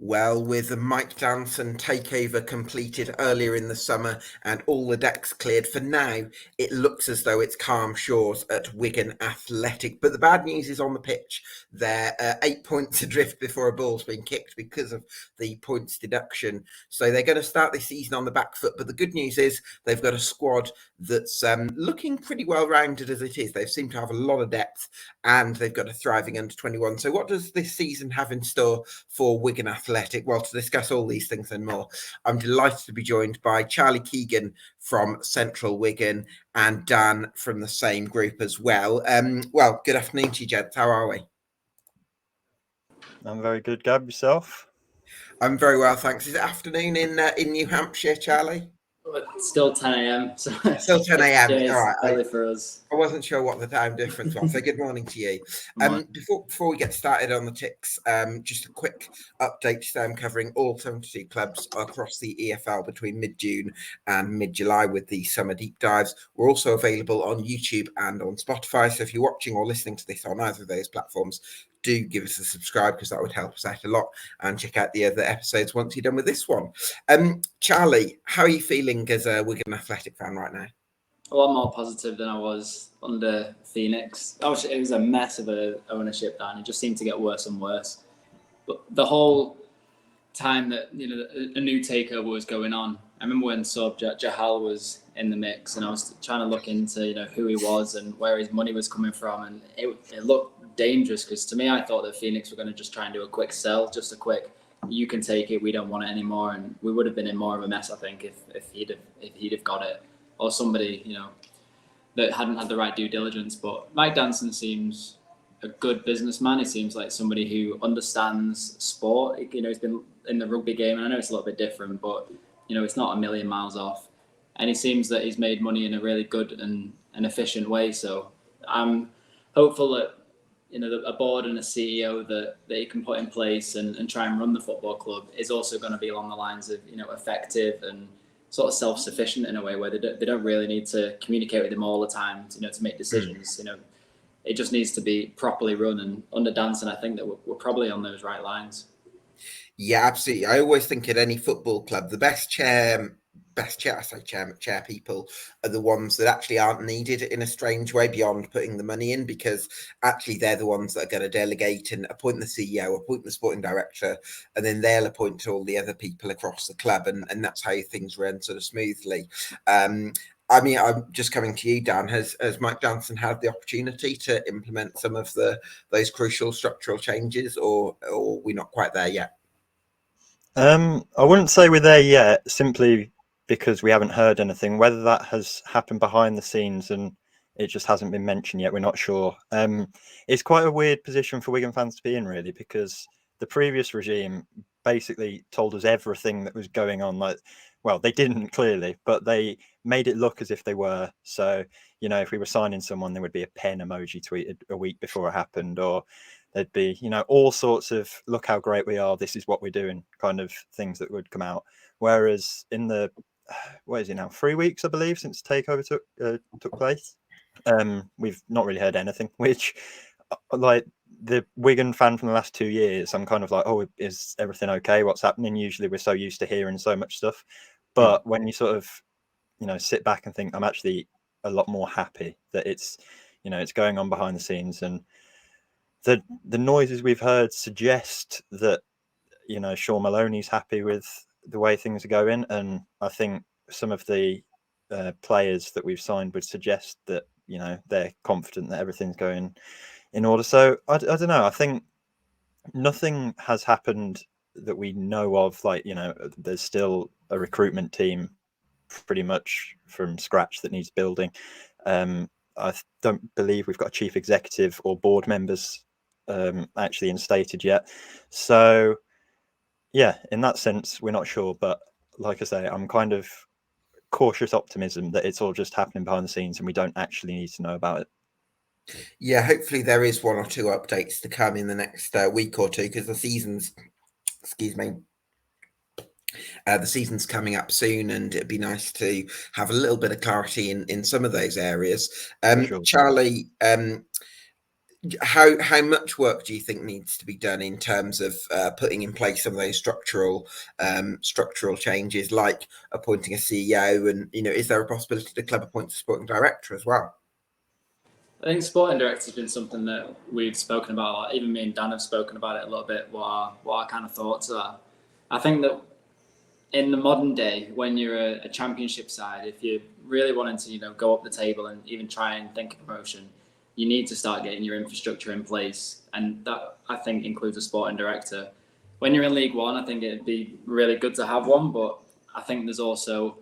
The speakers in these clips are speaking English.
Well, with the Mike Danson takeover completed earlier in the summer and all the decks cleared for now, it looks as though it's calm shores at Wigan Athletic. But the bad news is on the pitch. They're 8 points adrift before a ball's been kicked because of the points deduction. So they're going to start this season on the back foot. But the good news is they've got a squad that's looking pretty well rounded as it is. They seem to have a lot of depth and they've got a thriving under 21. So what does this season have in store for Wigan Athletic? Well, to discuss all these things and more, I'm delighted to be joined by Charlie Keegan from Central Wigan and Dan from the same group as well. Well, good afternoon to you, gents. How are we? I'm very good, Gab. Yourself? I'm very well, thanks. Is it afternoon in New Hampshire, Charlie? It's still 10 a.m. So Still 10 a.m. Yeah, All right. early for us. I wasn't sure what the time difference was. So good morning to you. Before we get started on the ticks, just a quick update. Today I'm covering all 72 clubs across the EFL between mid-June and mid-July with the summer deep dives. We're also available on YouTube and on Spotify. So if you're watching or listening to this on either of those platforms, do give us a subscribe because that would help us out a lot, and check out the other episodes once you're done with this one. Charlie, how are you feeling as a Wigan Athletic fan right now? A lot more positive than I was under Phoenix. It was a mess of a ownership, and it just seemed to get worse and worse. But the whole time that a new takeover was going on, I remember when Jahal was in the mix, and I was trying to look into who he was and where his money was coming from, and it looked dangerous because to me I thought that Phoenix were going to just try and do a quick sell, just a quick you can take it, we don't want it anymore, and we would have been in more of a mess I think if he'd have got it, or somebody that hadn't had the right due diligence. But Mike Danson seems a good businessman. He seems like somebody who understands sport. He's been in the rugby game, and I know it's a little bit different, but it's not a million miles off, and he seems that he's made money in a really good and efficient way. So I'm hopeful that a board and a CEO that he can put in place and try and run the football club is also going to be along the lines of effective and sort of self-sufficient in a way where they don't really need to communicate with him all the time to make decisions. It just needs to be properly run, and under Danson I think that we're probably on those right lines. Yeah, absolutely. I always think at any football club the best chair people are the ones that actually aren't needed in a strange way beyond putting the money in, because actually they're the ones that are going to delegate and appoint the CEO, appoint the sporting director, and then they'll appoint all the other people across the club, and that's how things run sort of smoothly. I mean, I'm just coming to you, Dan. Has Mike Danson had the opportunity to implement some of those crucial structural changes, or we're not quite there yet? I wouldn't say we're there yet, simply because we haven't heard anything. Whether that has happened behind the scenes and it just hasn't been mentioned yet, we're not sure. It's quite a weird position for Wigan fans to be in, really, because the previous regime basically told us everything that was going on. Well, they didn't clearly, but they made it look as if they were. So, if we were signing someone, there would be a pen emoji tweeted a week before it happened, or there'd be, all sorts of "look how great we are, this is what we're doing" kind of things that would come out. Whereas in the, what is it now, 3 weeks, I believe, since takeover took place, we've not really heard anything, which, like the Wigan fan from the last 2 years, I'm kind of like, oh, is everything okay? What's happening? Usually we're so used to hearing so much stuff. But when you sort of, sit back and think, I'm actually a lot more happy that it's, it's going on behind the scenes, and the noises we've heard suggest that, Shaun Maloney's happy with the way things are going, and I think some of the players that we've signed would suggest that they're confident that everything's going in order. So I don't know. I think nothing has happened that we know of. Like, there's still a recruitment team pretty much from scratch that needs building. I don't believe we've got a chief executive or board members actually instated yet. So yeah, in that sense, we're not sure. But like I say, I'm kind of cautious optimism that it's all just happening behind the scenes and we don't actually need to know about it. Yeah, hopefully there is one or two updates to come in the next week or two, because the season's coming up soon, and it'd be nice to have a little bit of clarity in some of those areas. Sure. Charlie, how much work do you think needs to be done in terms of putting in place some of those structural changes, like appointing a CEO, and is there a possibility the club appoints a sporting director as well? I think sporting director has been something that we've spoken about a lot. Even me and Dan have spoken about it a little bit. What our kind of thoughts are. I think that in the modern day, when you're a championship side, if you're really wanting to go up the table and even try and think of promotion, you need to start getting your infrastructure in place, and that I think includes a sporting director. When you're in League One, I think it'd be really good to have one, but I think there's also,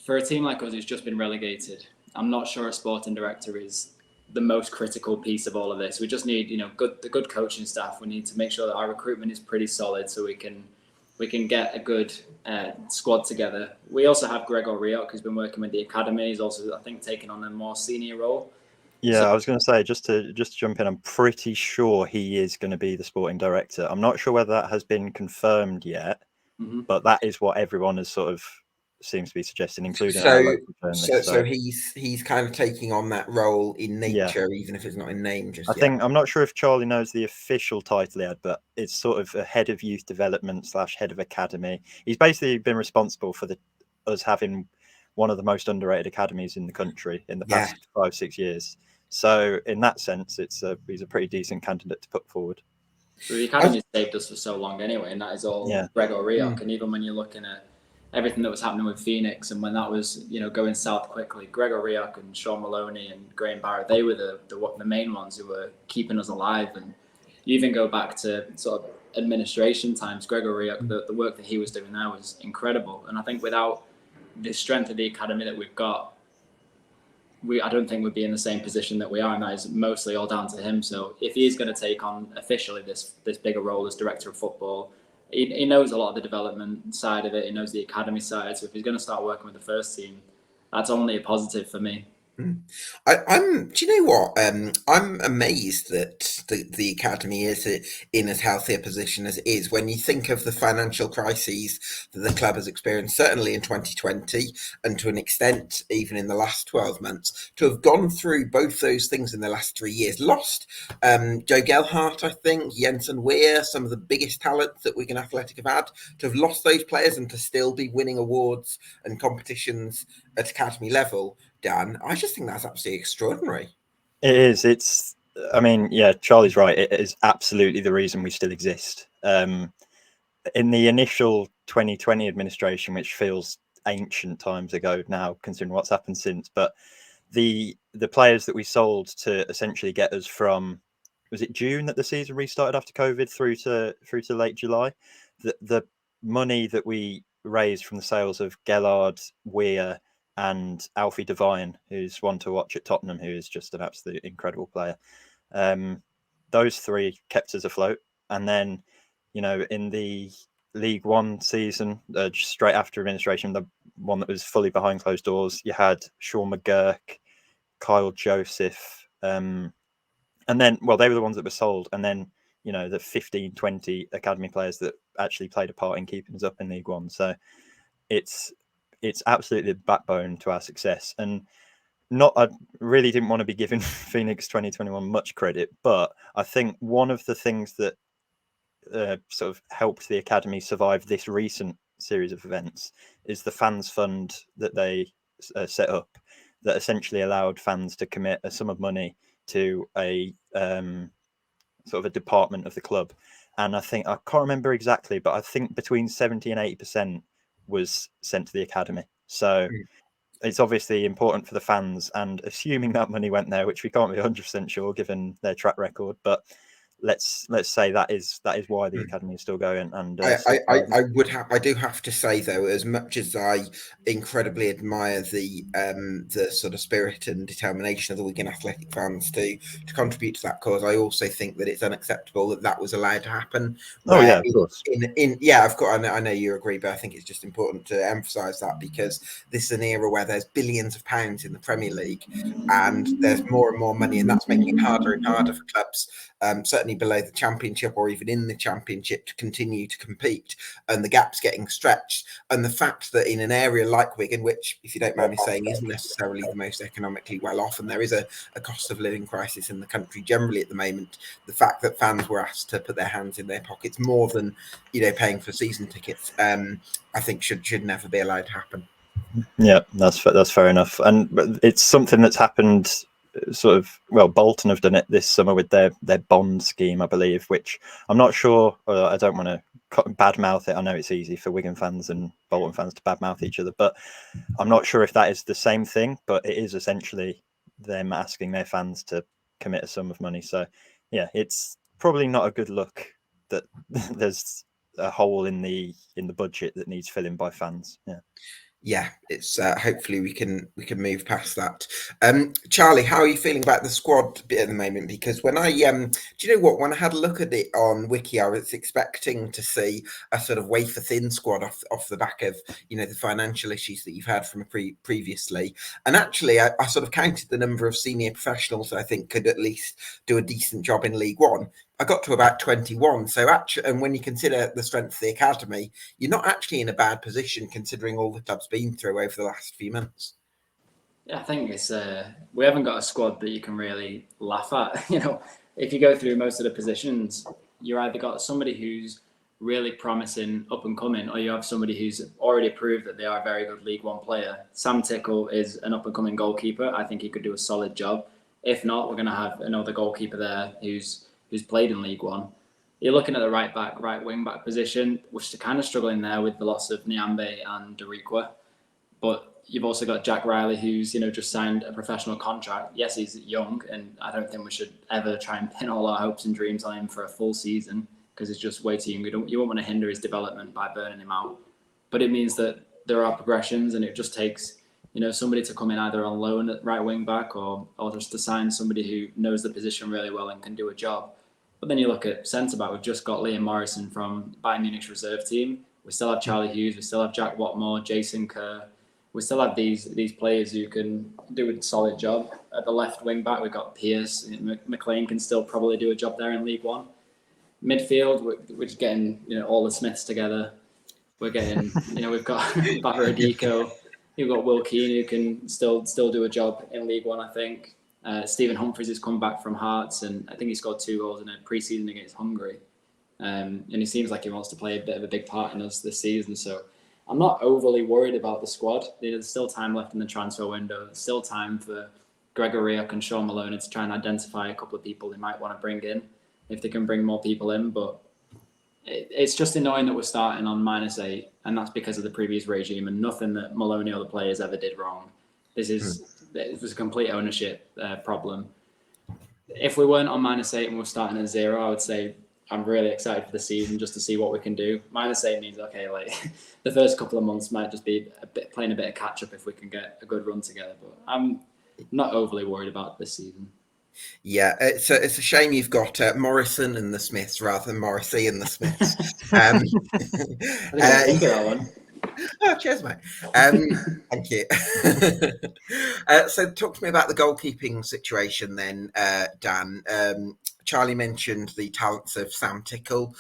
for a team like us who's just been relegated, I'm not sure a sporting director is the most critical piece of all of this. We just need, the good coaching staff. We need to make sure that our recruitment is pretty solid, so we can get a good squad together. We also have Gregor Riok, who's been working with the academy. He's also, I think, taken on a more senior role. Yeah, so I was going to say, just to jump in, I'm pretty sure he is going to be the sporting director. I'm not sure whether that has been confirmed yet, but that is what everyone has sort of seems to be suggesting, including our local journalists. So he's kind of taking on that role in nature, even if it's not in name just yet. I'm not sure if Charlie knows the official title he had, but it's sort of a head of youth development / head of academy. He's basically been responsible for us having one of the most underrated academies in the country in the past 5-6 years. So in that sense, he's a pretty decent candidate to put forward. Well, the academy saved us for so long anyway, and that is all Gregor Riok. And even when you're looking at everything that was happening with Phoenix, and when that was going south quickly, Gregor Riok and Shaun Maloney and Graham Barrett, they were the main ones who were keeping us alive. And you even go back to sort of administration times, Gregor Riok, the work that he was doing there was incredible. And I think without the strength of the academy that we've got, I don't think we'd be in the same position that we are, and that is mostly all down to him. So if he is going to take on officially this bigger role as director of football, he knows a lot of the development side of it. He knows the academy side. So if he's going to start working with the first team, that's only a positive for me. Do you know what? I'm amazed that the academy is in as healthy a position as it is. When you think of the financial crises that the club has experienced, certainly in 2020, and to an extent even in the last 12 months, to have gone through both those things in the last 3 years, lost Joe Gelhardt, I think, Jensen Weir, some of the biggest talents that Wigan Athletic have had, to have lost those players and to still be winning awards and competitions at academy level. Dan, I just think that's absolutely extraordinary. It is. Charlie's right. It is absolutely the reason we still exist. In the initial 2020 administration, which feels ancient times ago now, considering what's happened since, but the players that we sold to essentially get us from, was it June that the season restarted after COVID through to late July? The money that we raised from the sales of Gellard, Weir, and Alfie Devine, who's one to watch at Tottenham, who is just an absolute incredible player. Those three kept us afloat. And then, in the League One season, just straight after administration, the one that was fully behind closed doors, you had Sean McGurk, Kyle Joseph, and then, they were the ones that were sold. And then, the 15, 20 academy players that actually played a part in keeping us up in League One. So it's absolutely the backbone to our success. And I really didn't want to be giving Phoenix 2021 much credit, but I think one of the things that sort of helped the academy survive this recent series of events is the fans fund that they set up, that essentially allowed fans to commit a sum of money to a sort of a department of the club. And I think, I can't remember exactly, but I think between 70 and 80% was sent to the academy. So it's obviously important for the fans, and assuming that money went there, which we can't be 100% sure given their track record, but let's say that is why the academy is still going. And I do have to say, though, as much as I incredibly admire the sort of spirit and determination of the Wigan Athletic fans to contribute to that cause, I also think that it's unacceptable that was allowed to happen. Of course. Of course, I know you agree, but I think it's just important to emphasise that, because this is an era where there's billions of pounds in the Premier League, and there's more and more money, and that's making it harder and harder for clubs, certainly certainly below the Championship or even in the Championship to continue to compete, and the gap's getting stretched. And the fact that in an area like Wigan, which, if you don't mind me saying, isn't necessarily the most economically well off, and there is a cost of living crisis in the country generally at the moment, the fact that fans were asked to put their hands in their pockets more than, you know, paying for season tickets, I think should never be allowed to happen. Yeah, that's fair enough, and it's something that's happened. Sort of, well, Bolton have done it this summer with their bond scheme, I believe, which I'm not sure. I don't want to badmouth it. I know it's easy for Wigan fans and Bolton fans to badmouth each other, but I'm not sure if that is the same thing. But it is essentially them asking their fans to commit a sum of money. So, yeah, it's probably not a good look that there's a hole in the budget that needs filling by fans. Yeah, it's hopefully we can move past that. Charlie, how are you feeling about the squad bit at the moment? Because when I do you know what, when I had a look at it on Wiki, I was expecting to see a sort of wafer thin squad off the back of, you know, the financial issues that you've had from previously. And actually, I sort of counted the number of senior professionals I think could at least do a decent job in League One. I got to about 21. So actually, and when you consider the strength of the academy, you're not actually in a bad position considering all the club's been through over the last few months. Yeah, I think it's we haven't got a squad that you can really laugh at. You know, if you go through most of the positions, you either got somebody who's really promising up and coming, or you have somebody who's already proved that they are a very good League One player. Sam Tickle is an up and coming goalkeeper. I think he could do a solid job. If not, we're going to have another goalkeeper there who's played in League One. You're looking at the right back, right wing back position, which is kind of struggling there with the loss of Nyambe and Darikwa. But you've also got Jack Riley, who's just signed a professional contract. Yes, he's young, and I don't think we should ever try and pin all our hopes and dreams on him for a full season because he's just way too young. You won't want to hinder his development by burning him out. But it means that there are progressions, and it just takes somebody to come in either on loan at right wing back or just to sign somebody who knows the position really well and can do a job. But then you look at centre back. We've just got Liam Morrison from Bayern Munich's reserve team. We still have Charlie Hughes. We still have Jack Watmore, Jason Kerr. We still have these players who can do a solid job. At the left wing back, we've got Pierce. McLean can still probably do a job there in League One. Midfield, we're just getting all the Smiths together. We're getting we've got Bavaradico. You've got Will Keane who can still do a job in League One, I think. Stephen Humphries has come back from Hearts, and I think he scored 2 goals in a pre-season against Hungary. And he seems like he wants to play a bit of a big part in us this season. So I'm not overly worried about the squad. There's still time left in the transfer window. There's still time for Gregory Ock and Shaun Maloney to try and identify a couple of people they might want to bring in, if they can bring more people in. But it's just annoying that we're starting on -8, and that's because of the previous regime and nothing that Maloney or the players ever did wrong. It was a complete ownership problem. If we weren't on -8 and we're starting at 0, I would say I'm really excited for the season just to see what we can do. -8 means, okay, like the first couple of months might just be playing a bit of catch up if we can get a good run together. But I'm not overly worried about this season. Yeah, it's a shame you've got Morrison and the Smiths rather than Morrissey and the Smiths. I didn't think of that one. Oh, cheers, mate. Thank you. So talk to me about the goalkeeping situation then, Dan. Charlie mentioned the talents of Sam Tickle.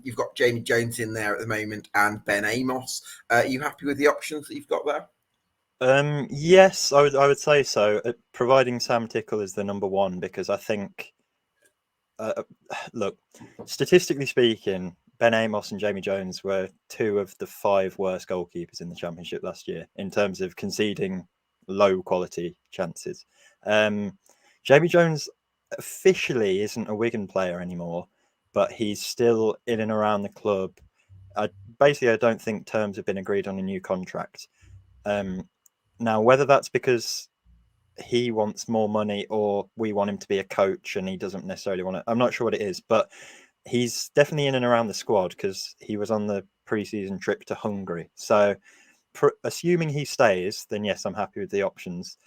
You've got Jamie Jones in there at the moment and Ben Amos. Are you happy with the options that you've got there? Yes, I would say so. Providing Sam Tickle is the number one, because I think, look, statistically speaking, Ben Amos and Jamie Jones were 2 of the 5 worst goalkeepers in the Championship last year in terms of conceding low quality chances. Jamie Jones officially isn't a Wigan player anymore, but he's still in and around the club. I don't think terms have been agreed on a new contract. Now, whether that's because he wants more money or we want him to be a coach and he doesn't necessarily want to, I'm not sure what it is, but he's definitely in and around the squad because he was on the pre-season trip to Hungary. So assuming he stays, then yes, I'm happy with the options.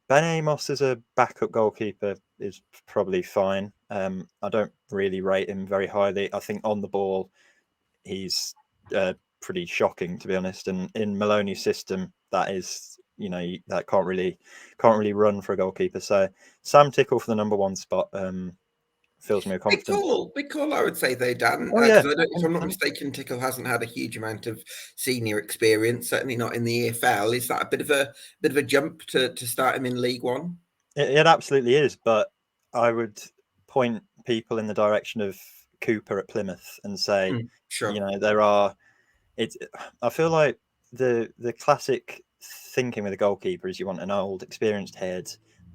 Ben Amos as a backup goalkeeper is probably fine. I don't really rate him very highly. I think on the ball, he's pretty shocking, to be honest. And in Maloney's system, that is, that can't really run for a goalkeeper. So Sam Tickle for the number 1 spot. fills me with Big confidence. call, big call, I would say, though, Dan. Oh yeah, Because if I'm not 100%. mistaken, Tickle hasn't had a huge amount of senior experience. Certainly not in the EFL. Is that a bit of a jump to start him in League One? It absolutely is, but I would point people in the direction of Cooper at Plymouth and say, Sure. you know, there are. It's. I feel like the classic thinking with a goalkeeper is you want an old, experienced head,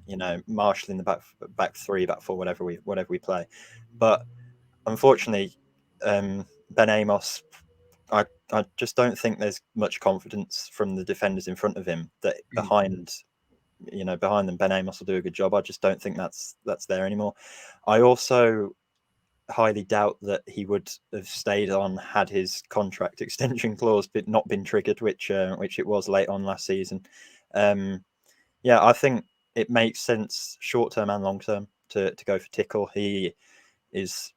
you know, marshalling the back three, back four, whatever we play. But unfortunately, Ben Amos, I just don't think there's much confidence from the defenders in front of him that behind them, Ben Amos will do a good job. I just don't think that's there anymore. I also highly doubt that he would have stayed on had his contract extension clause not been triggered, which it was late on last season. I think it makes sense short term and long term to go for Tickle. He's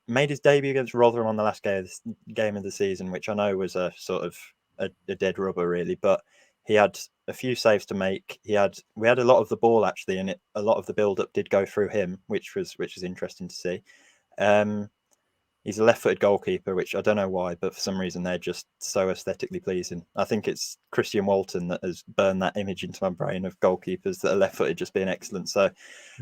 made his debut against Rotherham on the last game of the season, which I know was a sort of a dead rubber, really, but he had a few saves to make. We had a lot of the ball actually, and a lot of the build up did go through him, which was interesting to see. He's a left-footed goalkeeper, which I don't know why, but for some reason they're just so aesthetically pleasing. I think it's Christian Walton that has burned that image into my brain of goalkeepers that are left-footed just being excellent. So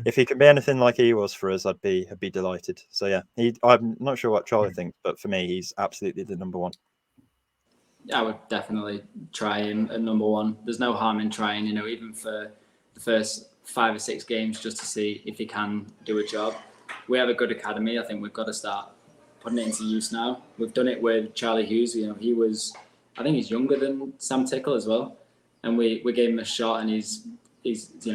if he can be anything like he was for us, I'd be delighted. So yeah, I'm not sure what Charlie thinks, but for me, he's absolutely the number one. I would definitely try him at number one. There's no harm in trying, even for the first 5 or 6 games, just to see if he can do a job. We have a good academy. I think we've got to start putting it into use now. We've done it with Charlie Hughes. I think he's younger than Sam Tickle as well, and we gave him a shot, and he's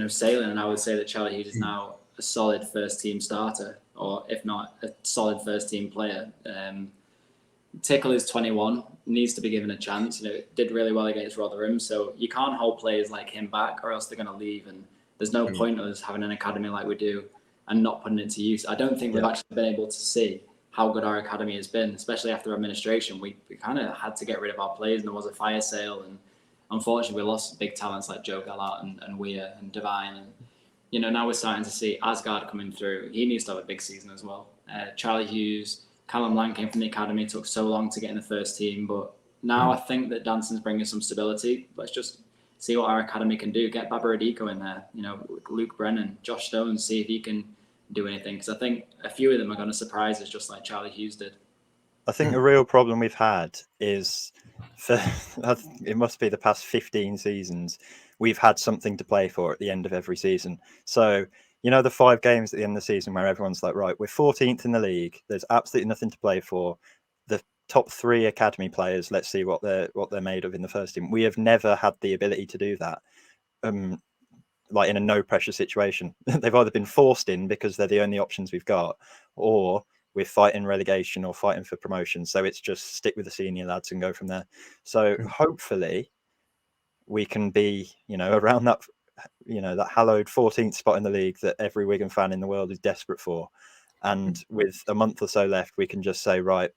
sailing. And I would say that Charlie Hughes is now a solid first team starter, or if not a solid first team player. Tickle is 21, needs to be given a chance. Did really well against Rotherham, so you can't hold players like him back, or else they're going to leave. And there's no point of us having an academy like we do and not putting it to use. I don't think we've actually been able to see how good our academy has been, especially after administration. We kind of had to get rid of our players, and there was a fire sale, and unfortunately we lost big talents like Joe Gallart and Weir and Devine. And now we're starting to see Asgard coming through. He needs to have a big season as well. Charlie Hughes, Callum Lang came from the academy, took so long to get in the first team, but now I think that Danson's bringing some stability. Let's just see what our academy can do. Get Babaradiko in there, Luke Brennan, Josh Stone, see if he can do anything, because I think a few of them are going to surprise us, just like Charlie Hughes did. I think the real problem we've had is, it must be the past 15 seasons, we've had something to play for at the end of every season. So, the 5 games at the end of the season where everyone's like, right, we're 14th in the league, there's absolutely nothing to play for. The top 3 academy players, let's see what they're made of in the first team. We have never had the ability to do that. Like in a no pressure situation. They've either been forced in because they're the only options we've got, or we're fighting relegation or fighting for promotion. So it's just stick with the senior lads and go from there. So hopefully we can be, around that, that hallowed 14th spot in the league that every Wigan fan in the world is desperate for. And with a month or so left, we can just say, right,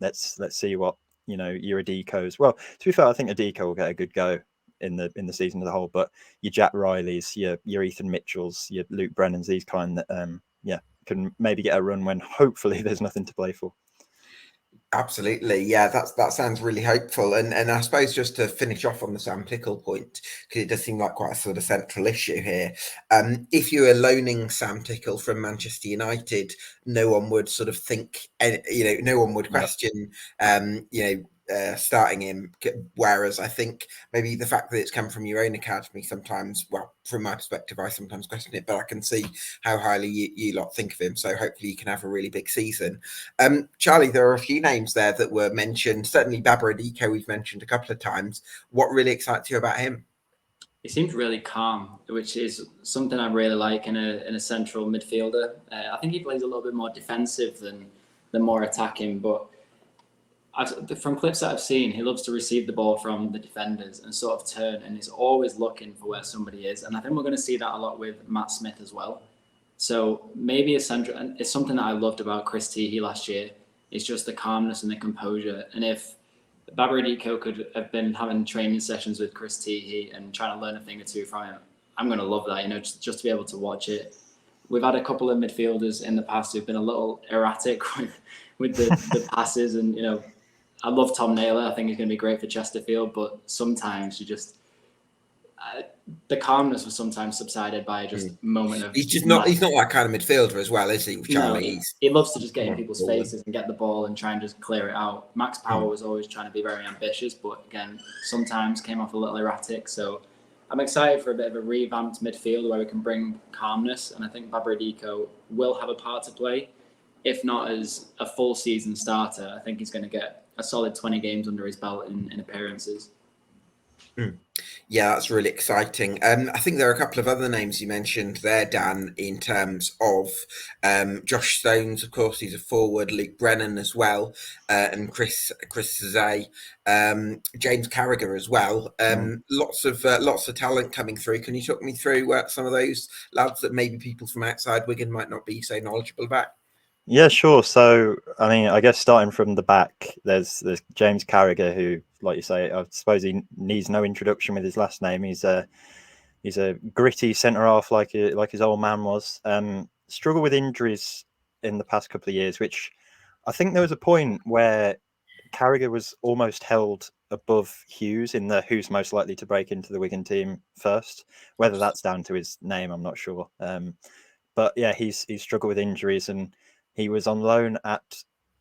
let's see what, your Adiko's. Well, to be fair, I think Adiko will get a good go in the season as a whole, but your Jack Rileys, your Ethan Mitchells, your Luke Brennans, these kind that can maybe get a run when hopefully there's nothing to play for. Absolutely, yeah, that sounds really hopeful. And I suppose just to finish off on the Sam Tickle point, because it does seem like quite a sort of central issue here. If you were loaning Sam Tickle from Manchester United, no one would sort of think, no one would question, starting him. Whereas I think maybe the fact that it's come from your own academy sometimes, well, from my perspective, I sometimes question it, but I can see how highly you lot think of him. So hopefully you can have a really big season. Charlie, there are a few names there that were mentioned. Certainly Babaradiko we've mentioned a couple of times. What really excites you about him? He seems really calm, which is something I really like in a central midfielder. I think he plays a little bit more defensive than more attacking, but from clips that I've seen, he loves to receive the ball from the defenders and sort of turn, and he's always looking for where somebody is. And I think we're going to see that a lot with Matt Smith as well. So maybe it's something that I loved about Chris Teehee last year. It's just the calmness and the composure. And if Babaradiko could have been having training sessions with Chris Teehee and trying to learn a thing or two from him, I'm going to love that, just to be able to watch it. we've had a couple of midfielders in the past who've been a little erratic with the passes, and I love Tom Naylor. I think he's going to be great for Chesterfield, but sometimes the calmness was sometimes subsided by just a moment of. He's not that kind of midfielder as well, is he, Charlie? No, he loves to just get in people's faces and get the ball and try and just clear it out. Max Power was always trying to be very ambitious, but again, sometimes came off a little erratic. So I'm excited for a bit of a revamped midfield where we can bring calmness, and I think Babradiko will have a part to play, if not as a full season starter. I think he's going to get a solid 20 games under his belt in appearances. Yeah, that's really exciting. I think there are a couple of other names you mentioned there, Dan, in terms of Josh Stones, of course, he's a forward, Luke Brennan as well, and Chris Cezay, James Carragher as well. Lots of talent coming through. Can you talk me through some of those lads that maybe people from outside Wigan might not be so knowledgeable about? Yeah, sure. So, I mean, I guess starting from the back, there's James Carragher, who, like you say, I suppose he needs no introduction with his last name. He's a gritty centre half like his old man was. Struggled with injuries in the past couple of years, which I think there was a point where Carragher was almost held above Hughes in the who's most likely to break into the Wigan team first. Whether that's down to his name, I'm not sure. But yeah, he's struggled with injuries, and he was on loan at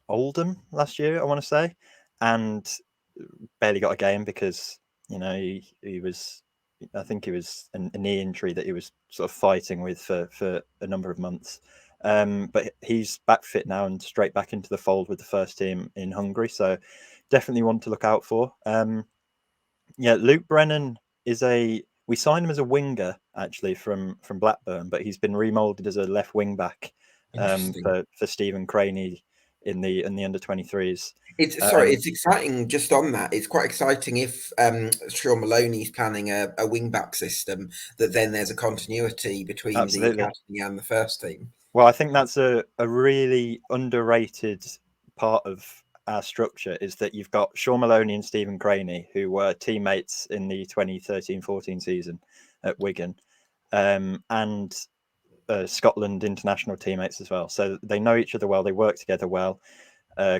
Oldham last year, I want to say, and barely got a game because he was. I think he was a knee injury that he was sort of fighting with for a number of months. But he's back fit now and straight back into the fold with the first team in Hungary. So definitely one to look out for. Luke Brennan we signed him as a winger actually from Blackburn, but he's been remoulded as a left wing back for Stephen Craney in the under 23s. It's exciting. Just on that, it's quite exciting if Shaun Maloney's planning a wing back system, that then there's a continuity between the academy and the first team. Well, I think that's a really underrated part of our structure, is that you've got Shaun Maloney and Stephen Craney, who were teammates in the 2013-14 season at Wigan, and Scotland international teammates as well. So they know each other well. They work together well.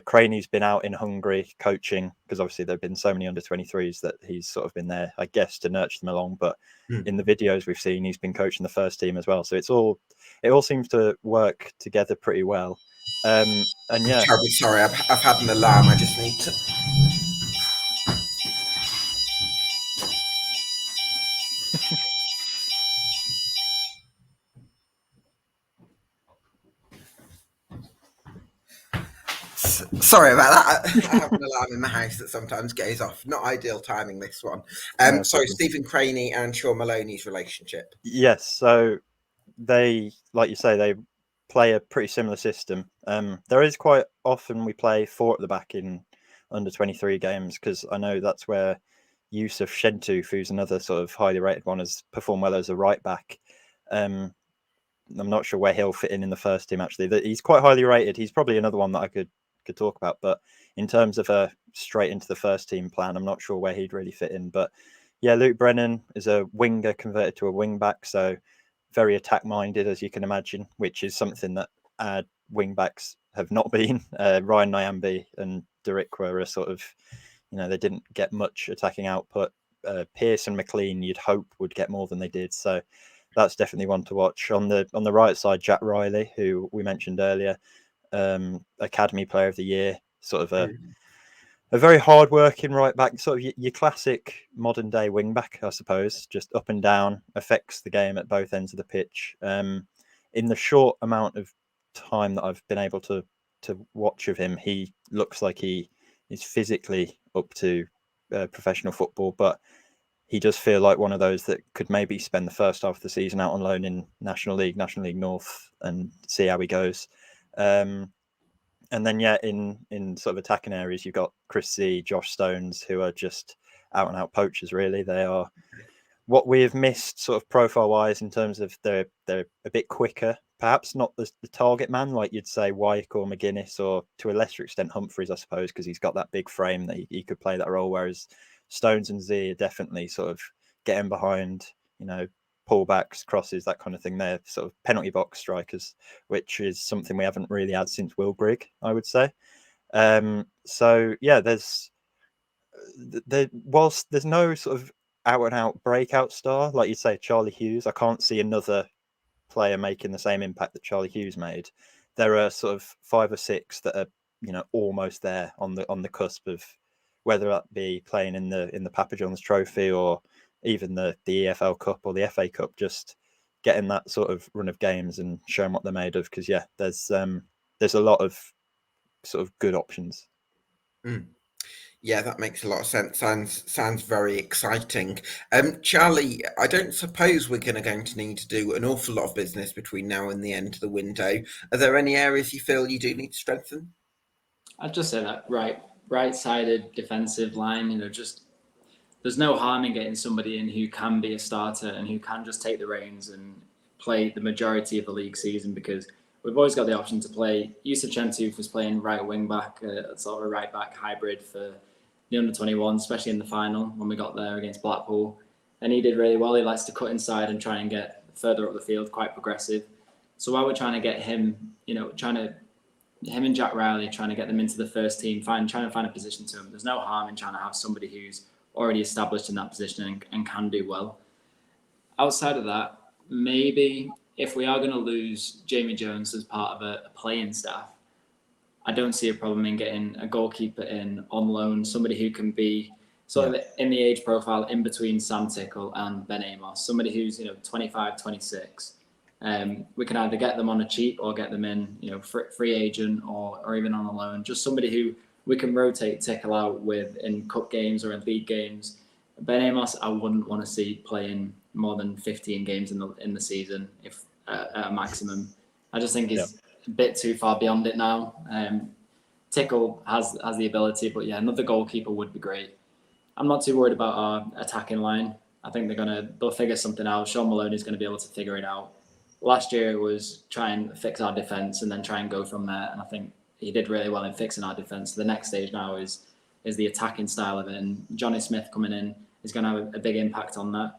Craney's been out in Hungary coaching, because obviously there have been so many under 23s that he's sort of been there, I guess, to nurture them along. But in the videos we've seen, he's been coaching the first team as well. So it all seems to work together pretty well. And yeah, I'm sorry, I've had an alarm. I just need to. Sorry about that. I have an alarm in the house that sometimes goes off. Not ideal timing, this one. So Stephen Craney and Shaun Maloney's relationship. Yes. So they, like you say, they play a pretty similar system. There is quite often we play 4 at the back in under 23 games, because I know that's where Yusuf Shentuf, who's another sort of highly rated one, has performed well as a right back. I'm not sure where he'll fit in the first team, actually. He's quite highly rated. He's probably another one that I could talk about, but in terms of a straight into the first team plan, I'm not sure where he'd really fit in. But yeah, Luke Brennan is a winger converted to a wing back, so very attack minded, as you can imagine, which is something that our wing backs have not been. Ryan Nyambi and Derrick were a sort of, they didn't get much attacking output. Pearce and McLean, you'd hope, would get more than they did. So that's definitely one to watch. On the right side, Jack Riley, who we mentioned earlier, Academy Player of the Year, sort of a very hard-working right back, sort of your classic modern-day wing-back, I suppose, just up and down, affects the game at both ends of the pitch. In the short amount of time that I've been able to watch of him, he looks like he is physically up to professional football, but he does feel like one of those that could maybe spend the first half of the season out on loan in National League North, and see how he goes. And then, in sort of attacking areas, you've got Chris Z, Josh Stones, who are just out and out poachers, really. They are what we have missed sort of profile wise, in terms of they're a bit quicker, perhaps not the target man like you'd say Wyke or McGuinness, or to a lesser extent Humphreys, I suppose, because he's got that big frame that he could play that role. Whereas Stones and Z are definitely sort of getting behind, pullbacks, crosses, that kind of thing. They're sort of penalty box strikers, which is something we haven't really had since Will Grigg, I would say. So yeah, whilst there's no sort of out and out breakout star, like you say, Charlie Hughes, I can't see another player making the same impact that Charlie Hughes made. There are sort of 5 or 6 that are, you know, almost there on the cusp of whether that be playing in the Papa John's Trophy or even the EFL Cup or the FA Cup, just getting that sort of run of games and showing what they're made of. Because yeah, there's a lot of sort of good options. Yeah, that makes a lot of sense. Sounds very exciting. Charlie, I don't suppose we're going to need to do an awful lot of business between now and the end of the window. Are there any areas you feel you do need to strengthen? I'd just say that right-sided defensive line. You know, just there's no harm in getting somebody in who can be a starter and who can just take the reins and play the majority of the league season, because we've always got the option to play. Yusuf Chentuf was playing right wing back, sort of a right back hybrid for the under-21, especially in the final when we got there against Blackpool. And he did really well. He likes to cut inside and try and get further up the field, quite progressive. So while we're trying to get him, you know, him and Jack Riley, trying to get them into the first team, trying to find a position to him, there's no harm in trying to have somebody who's already established in that position and can do well. Outside of that, maybe if we are going to lose Jamie Jones as part of a playing staff, I don't see a problem in getting a goalkeeper in on loan, somebody who can be sort of in the age profile in between Sam Tickle and Ben Amos, somebody who's, 25, 26. We can either get them on a cheap or get them in, free agent or even on a loan. Just somebody who we can rotate Tickle out with in cup games or in league games. Ben Amos, I wouldn't want to see playing more than 15 games in the season, if at a maximum. I just think he's a bit too far beyond it now. Tickle has the ability, but yeah, another goalkeeper would be great. I'm not too worried about our attacking line. I think they'll figure something out. Shaun Maloney is going to be able to figure it out. Last year it was try and fix our defence and then try and go from there. And I think he did really well in fixing our defence. The next stage now is the attacking style of it. And Johnny Smith coming in is going to have a big impact on that.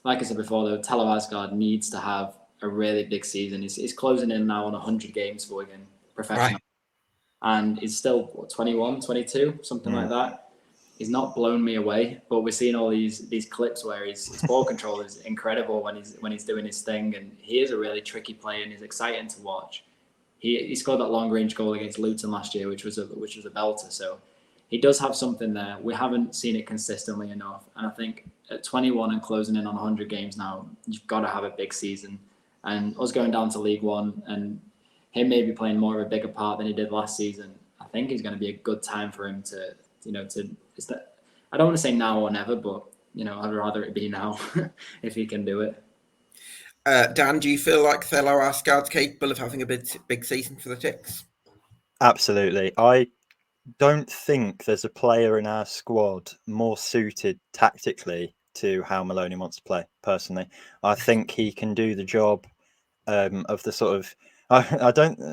Like I said before, though, Telo Asgard needs to have a really big season. He's closing in now on 100 games for Wigan, professional. Right. And he's still 21, 22, something like that. He's not blown me away, but we're seeing all these clips where his ball control is incredible when he's doing his thing, and he is a really tricky player and he's exciting to watch. He scored that long range goal against Luton last year, which was a belter. So he does have something there. We haven't seen it consistently enough, and I think at 21 and closing in on 100 games now, you've got to have a big season. And us going down to League One and him maybe playing more of a bigger part than he did last season, I think is going to be a good time for him to I don't want to say now or never, but I'd rather it be now if he can do it. Dan, do you feel like Telo Asgard's capable of having a big season for the Ticks? Absolutely. I don't think there's a player in our squad more suited tactically to how Maloney wants to play. Personally, I think he can do the job of the sort of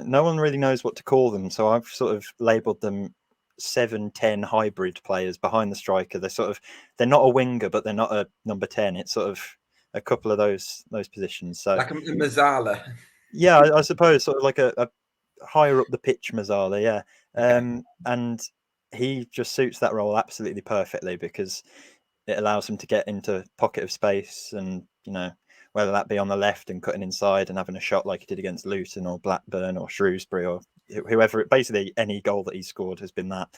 no one really knows what to call them, so I've sort of labelled them 7-10 hybrid players behind the striker. They're not a winger, but they're not a number 10. It's sort of a couple of those positions. So like a Mazzala. Yeah, I suppose sort of like a higher up the pitch Mazzala. Yeah, and he just suits that role absolutely perfectly because it allows him to get into pocket of space, and whether that be on the left and cutting inside and having a shot like he did against Luton or Blackburn or Shrewsbury or whoever. Basically, any goal that he scored has been that.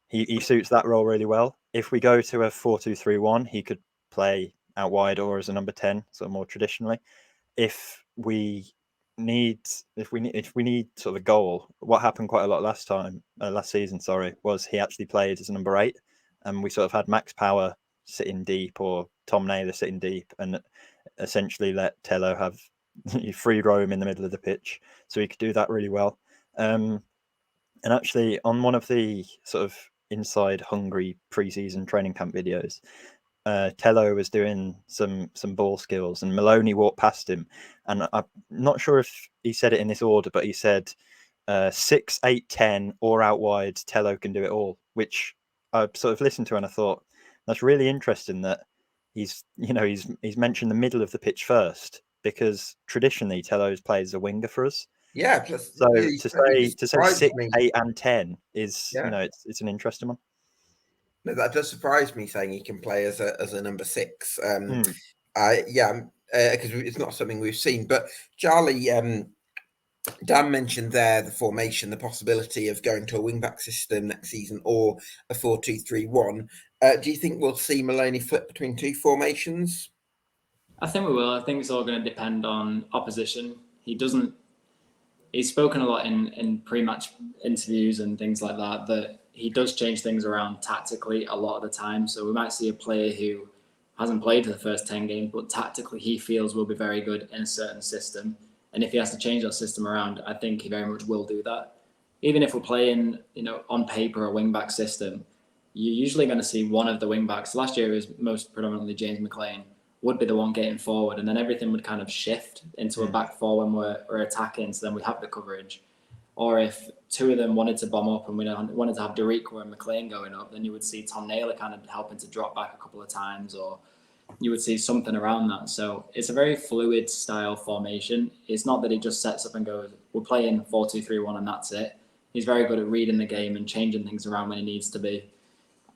He suits that role really well. If we go to a 4-2-3-1, he could play out wide or as a number 10, sort of more traditionally. If we need sort of a goal, what happened quite a lot last season, was he actually played as a number 8, and we sort of had Max Power sitting deep or Tom Naylor sitting deep, and essentially let Telo have free roam in the middle of the pitch. So he could do that really well. And actually, on one of the sort of inside Hungary pre-season training camp videos, Telo was doing some ball skills, and Maloney walked past him, and I'm not sure if he said it in this order, but he said 6, 8, 10 or out wide, Telo can do it all, which I sort of listened to and I thought that's really interesting that he's mentioned the middle of the pitch first, because traditionally Tello's plays a winger for us. Yeah, plus So he to say surprised 6, me. 8, and 10 is Yeah. it's an interesting one. No, that does surprise me, saying he can play as a number 6. Mm. Because it's not something we've seen. But Charlie, Dan mentioned there the formation, the possibility of going to a wing-back system next season or a 4-2-3-1. Do you think we'll see Maloney flip between two formations? I think we will. I think it's all going to depend on opposition. He's spoken a lot in pre-match interviews and things like that he does change things around tactically a lot of the time. So we might see a player who hasn't played for the first 10 games, but tactically he feels will be very good in a certain system. And if he has to change that system around, I think he very much will do that. Even if we're playing, on paper a wing-back system, you're usually going to see one of the wing-backs. Last year it was most predominantly James McLean, would be the one getting forward, and then everything would kind of shift into a back four when we're attacking, so then we'd have the coverage. Or if two of them wanted to bomb up and we wanted to have Derico and McLean going up, then you would see Tom Naylor kind of helping to drop back a couple of times, or you would see something around that. So it's a very fluid style formation. It's not that he just sets up and goes, we're playing 4-2-3-1 and that's it. He's very good at reading the game and changing things around when he needs to be.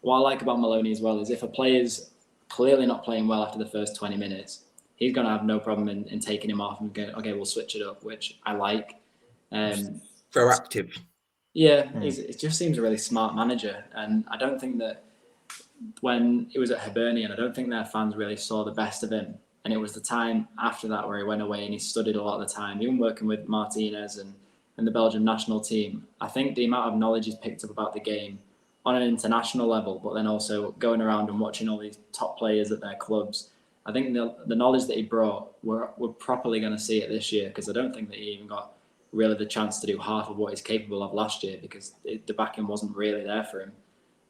What I like about Maloney as well is if a player's clearly not playing well after the first 20 minutes, he's going to have no problem in taking him off and going, okay, we'll switch it up, which I like. Proactive. Yeah, it just seems a really smart manager. And I don't think that when he was at Hibernian, I don't think their fans really saw the best of him. And it was the time after that where he went away and he studied a lot of the time, even working with Martinez and the Belgian national team. I think the amount of knowledge he's picked up about the game on an international level, but then also going around and watching all these top players at their clubs, I think the knowledge that he brought, we're properly going to see it this year, because I don't think that he even got really the chance to do half of what he's capable of last year, because the backing wasn't really there for him.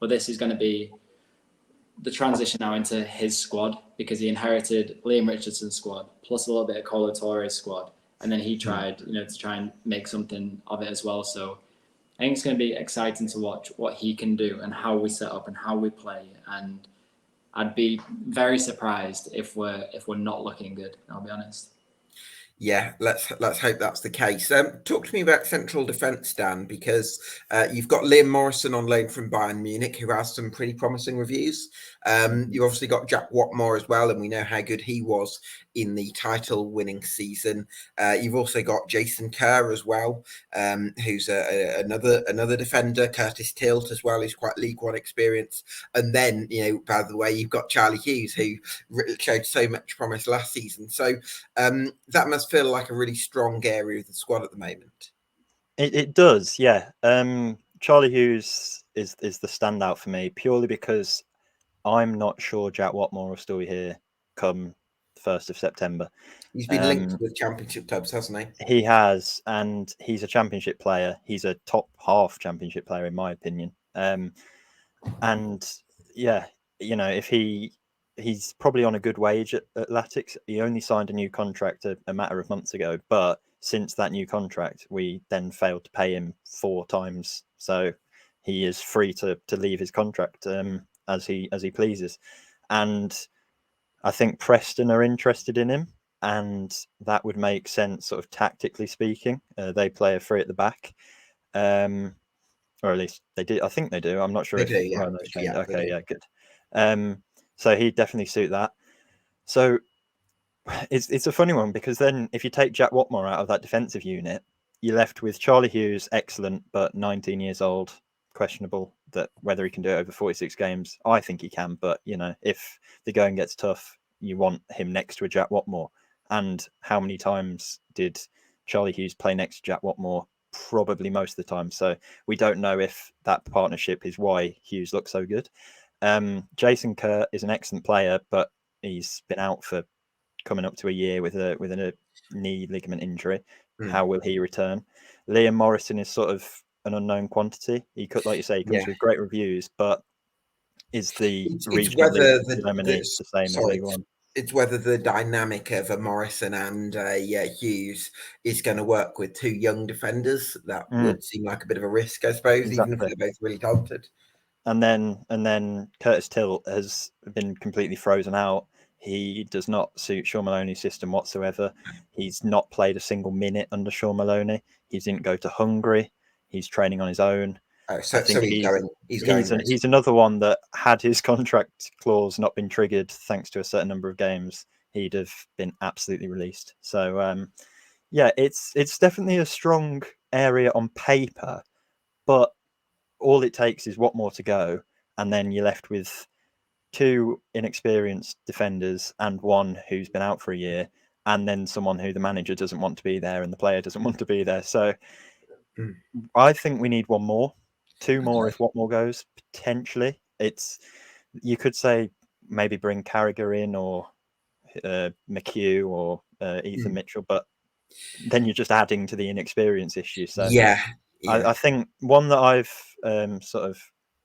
But this is going to be the transition now into his squad, because he inherited Liam Richardson's squad, plus a little bit of Colo Torre's squad. And then he tried, to try and make something of it as well. So I think it's going to be exciting to watch what he can do and how we set up and how we play. And I'd be very surprised if we're not looking good, I'll be honest. Yeah, let's hope that's the case. Talk to me about central defence, Dan, because you've got Liam Morrison on loan from Bayern Munich, who has some pretty promising reviews. You've obviously got Jack Watmore as well, and we know how good he was in the title-winning season. You've also got Jason Kerr as well, who's another defender. Curtis Tilt as well, who's quite League One experience. And then, by the way, you've got Charlie Hughes, who showed so much promise last season. So that must feel like a really strong area of the squad at the moment. It does, yeah. Charlie Hughes is the standout for me, purely because I'm not sure Jack Watmore will still be here come the 1st of September. He's been linked with championship clubs, hasn't he? He has, and he's a championship player. He's a top half championship player, in my opinion. And yeah, if he's probably on a good wage at Latics. He only signed a new contract a matter of months ago, but since that new contract, we then failed to pay him 4 times. So he is free to leave his contract as he pleases. And I think Preston are interested in him, and that would make sense, sort of tactically speaking. They play a 3 at the back, or at least they do. I think they do. I'm not sure They if do, yeah. yeah, okay, yeah, good. So he'd definitely suit that. So it's a funny one, because then if you take Jack Watmore out of that defensive unit, you're left with Charlie Hughes, excellent, but 19 years old, questionable that whether he can do it over 46 games. I think he can, but if the going gets tough, you want him next to a Jack Watmore. And how many times did Charlie Hughes play next to Jack Watmore? Probably most of the time. So we don't know if that partnership is why Hughes looks so good. Jason Kerr is an excellent player, but he's been out for coming up to a year with a knee ligament injury. How will he return? Liam Morrison is sort of an unknown quantity. He could, like you say, he comes with great reviews, but is the regional league the same as League One? It's whether the dynamic of a Morrison and Hughes is going to work with 2 young defenders. That would seem like a bit of a risk, I suppose, Exactly. even if they're both really talented. And then Curtis Tilt has been completely frozen out. He does not suit Shaun Maloney's system whatsoever. He's not played a single minute under Shaun Maloney. He didn't go to Hungary. He's training on his own. Oh, I so think he's going. he's another one that, had his contract clause not been triggered thanks to a certain number of games, he'd have been absolutely released. So yeah, it's definitely a strong area on paper, but all it takes is what more to go, and then you're left with two inexperienced defenders and one who's been out for a year, and then someone who the manager doesn't want to be there and the player doesn't want to be there. So I think we need one more, two more if what more goes, potentially. You could say maybe bring Carragher in, or McHugh, or Ethan Mitchell, but then you're just adding to the inexperience issue. So yeah. I think one that I've sort of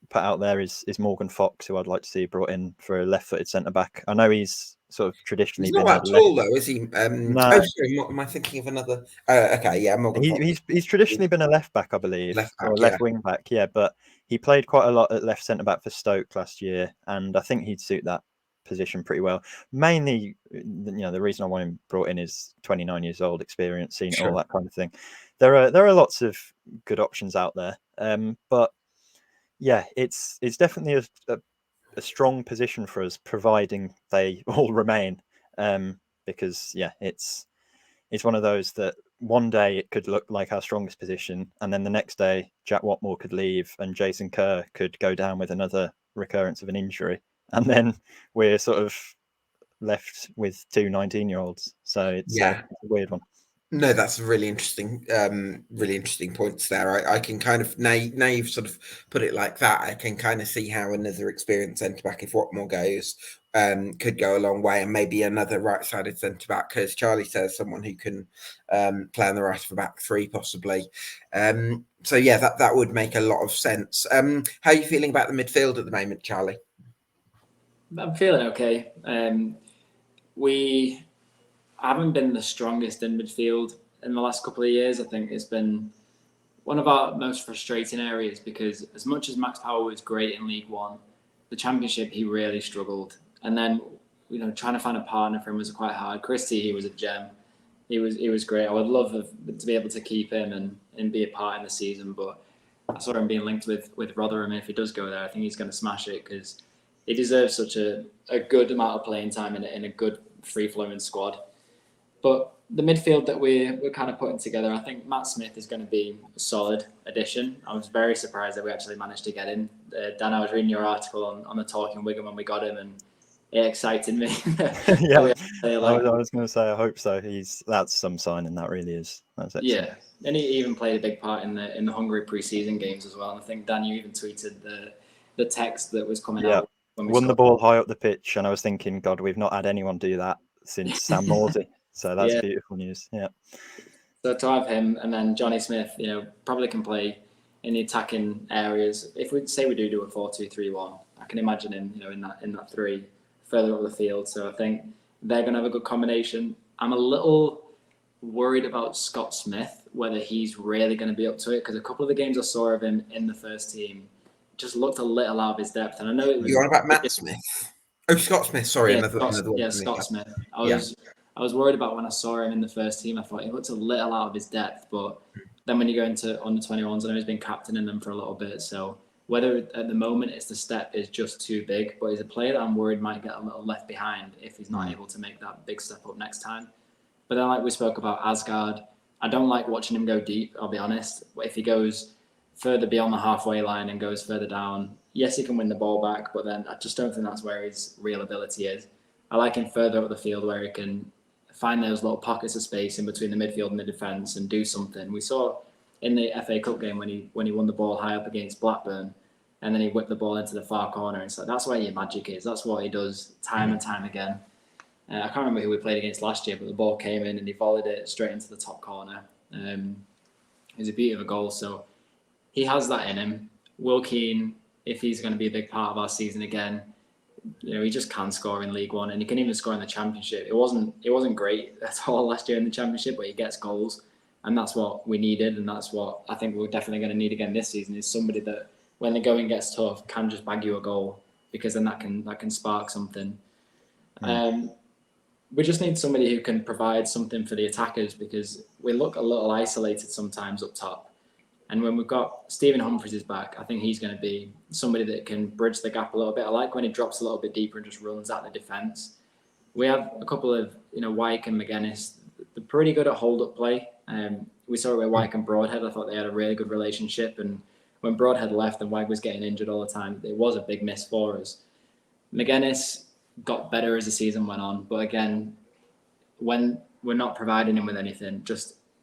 put out there is Morgan Fox, who I'd like to see brought in for a left-footed centre back. I know he's sort of traditionally He's been not that tall though, is he? No, sorry, am I thinking of another? Okay, yeah, Morgan Fox. he's traditionally been a left back, I believe, Left back, or left wing back. Yeah, but he played quite a lot at left centre back for Stoke last year, and I think he'd suit that position pretty well. Mainly, the reason I want him brought in is 29 years old, experience, seen it all, that kind of thing. There are lots of good options out there, but yeah, it's definitely a strong position for us, providing they all remain. Because yeah, it's one of those that one day it could look like our strongest position, and then the next day Jack Watmore could leave and Jason Kerr could go down with another recurrence of an injury, and then we're sort of left with two 19-year-olds. So it's a weird one. No, that's really interesting points there. I can kind of, now you've sort of put it like that, I can kind of see how another experienced centre-back, if Watmore goes, could go a long way, and maybe another right-sided centre-back, because Charlie says someone who can play on the right of the back three, possibly. So yeah, that would make a lot of sense. How are you feeling about the midfield at the moment, Charlie? I'm feeling okay. We haven't been the strongest in midfield in the last couple of years. I think it's been one of our most frustrating areas, because as much as Max Power was great in League One, the Championship he really struggled. And then, trying to find a partner for him was quite hard. Christie, he was a gem. He was great. I would love to be able to keep him and be a part in the season, but I saw him being linked with Rotherham. If he does go there, I think he's going to smash it, because he deserves such a good amount of playing time in a good free-flowing squad. But the midfield that we're kind of putting together, I think Matt Smith is going to be a solid addition. I was very surprised that we actually managed to get him. Dan, I was reading your article on the Talking Wigan when we got him, and it excited me. Yeah, I was going to say, I hope so. That's some sign, and that really is. That's excellent. Yeah, and he even played a big part in the Hungary pre-season games as well. And I think, Dan, you even tweeted the text that was coming out. When we won the ball high up the pitch, and I was thinking, God, we've not had anyone do that since Sam Morsey. So that's beautiful news. Yeah. So to have him, and then Johnny Smith, probably can play in the attacking areas. If we say we do a 4-2-3-1, I can imagine him, in that three further up the field. So I think they're going to have a good combination. I'm a little worried about Scott Smith, whether he's really going to be up to it, because a couple of the games I saw of him in the first team just looked a little out of his depth. And I know it was. You're on about Matt Smith? Oh, Scott Smith. Sorry, yeah, another one. Scott Smith. I was worried about when I saw him in the first team. I thought he looked a little out of his depth, but then when you go into under 21s, I know he's been captaining them for a little bit. So whether at the moment the step is just too big, but he's a player that I'm worried might get a little left behind if he's not able to make that big step up next time. But then, like we spoke about, Asgard, I don't like watching him go deep, I'll be honest. If he goes further beyond the halfway line and goes further down, yes, he can win the ball back, but then I just don't think that's where his real ability is. I like him further up the field, where he can find those little pockets of space in between the midfield and the defence and do something. We saw in the FA Cup game when he won the ball high up against Blackburn, and then he whipped the ball into the far corner. And so that's where your magic is. That's what he does time and time again. I can't remember who we played against last year, but the ball came in and he volleyed it straight into the top corner. It was a beauty of a goal. So he has that in him. Will Keane, if he's going to be a big part of our season again, he just can score in League One, and he can even score in the Championship. It wasn't great at all last year in the Championship, but he gets goals, and that's what we needed, and that's what I think we're definitely going to need again this season, is somebody that, when the going gets tough, can just bag you a goal, because then that can spark something. We just need somebody who can provide something for the attackers, because we look a little isolated sometimes up top. And when we've got Stephen Humphries back, I think he's going to be somebody that can bridge the gap a little bit. I like when he drops a little bit deeper and just runs at the defence. We have a couple of, Wyke and McGuinness. They're pretty good at hold-up play. We saw it with Wyke and Broadhead. I thought they had a really good relationship. And when Broadhead left and Wyke was getting injured all the time, it was a big miss for us. McGuinness got better as the season went on. But again, when we're not providing him with anything,